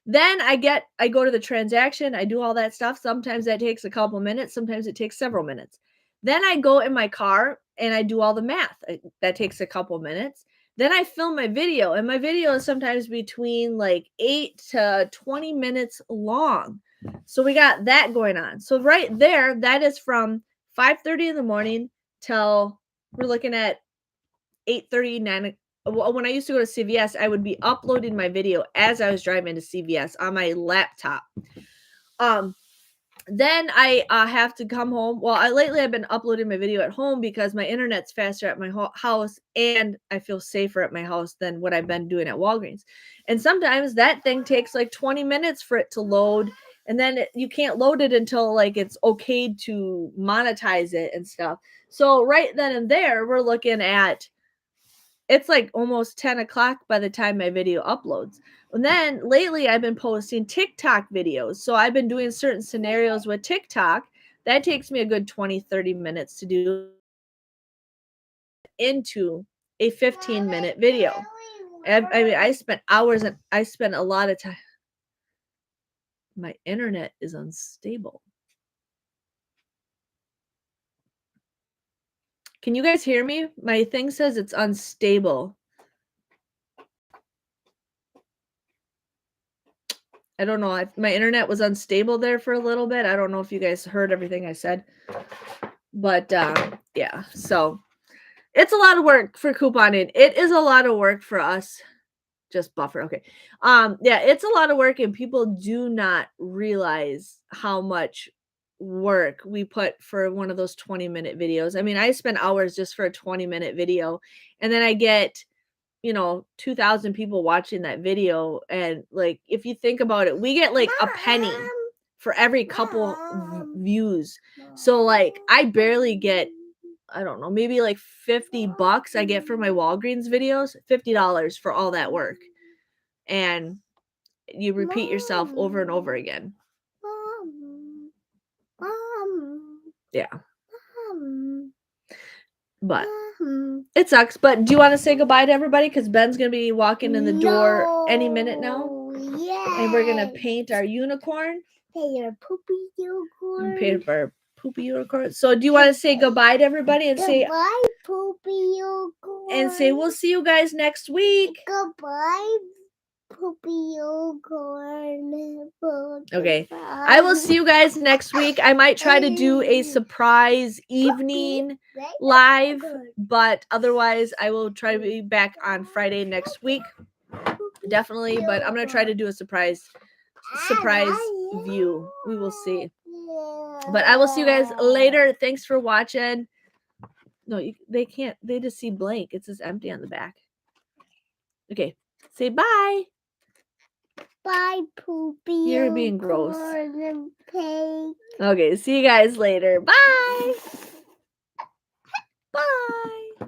Then I go to the transaction. I do all that stuff. Sometimes that takes a couple minutes. Sometimes it takes several minutes. Then I go in my car and I do all the math. That takes a couple minutes. Then I film my video, and my video is sometimes between like 8 to 20 minutes long. So we got that going on. So right there, that is from 5:30 in the morning till we're looking at 8:30, 9. When I used to go to CVS, I would be uploading my video as I was driving to CVS on my laptop. Then I have to come home. Well, lately I've been uploading my video at home because my internet's faster at my house, and I feel safer at my house than what I've been doing at Walgreens. And sometimes that thing takes like 20 minutes for it to load, and then you can't load it until like it's okay to monetize it and stuff. So right then and there, we're looking at, it's like almost 10 o'clock by the time my video uploads. And then lately I've been posting TikTok videos. So I've been doing certain scenarios with TikTok. That takes me a good 20, 30 minutes to do into a 15-minute video. I mean, I spent hours, and I spent a lot of time. My internet is unstable. Can you guys hear me? My thing says it's unstable. I don't know. My internet was unstable there for a little bit. I don't know if you guys heard everything I said. But yeah, so It's a lot of work for couponing. It is a lot of work for us. Just buffer. Okay. Yeah, it's a lot of work and people do not realize how much work we put for one of those 20-minute videos. I mean, I spend hours just for a 20-minute video and then I get, 2,000 people watching that video and like if you think about it, we get like a penny for every couple views. So like I barely get I don't know, maybe like $50 I get for my Walgreens videos, $50 for all that work. And you repeat yourself over and over again. Yeah. But it sucks. But do you want to say goodbye to everybody? Because Ben's going to be walking in the door any minute now. Yeah. And we're going to paint our unicorn. Paint your poopy unicorn. Paint our poopy unicorn. So do you want to say goodbye to everybody and say Goodbye, poopy unicorn. and say we'll see you guys next week? Goodbye, poopy unicorn. Okay. I will see you guys next week. I might try to do a surprise evening live, but otherwise I will try to be back on Friday next week. Definitely, but I'm going to try to do a surprise view. We will see. But I will see you guys later. Thanks for watching. No, they can't. They just see blank. It says empty on the back. Okay. Say bye. Bye, poopy. You're being gross. unicorn and pig. Okay. See you guys later. Bye. Bye.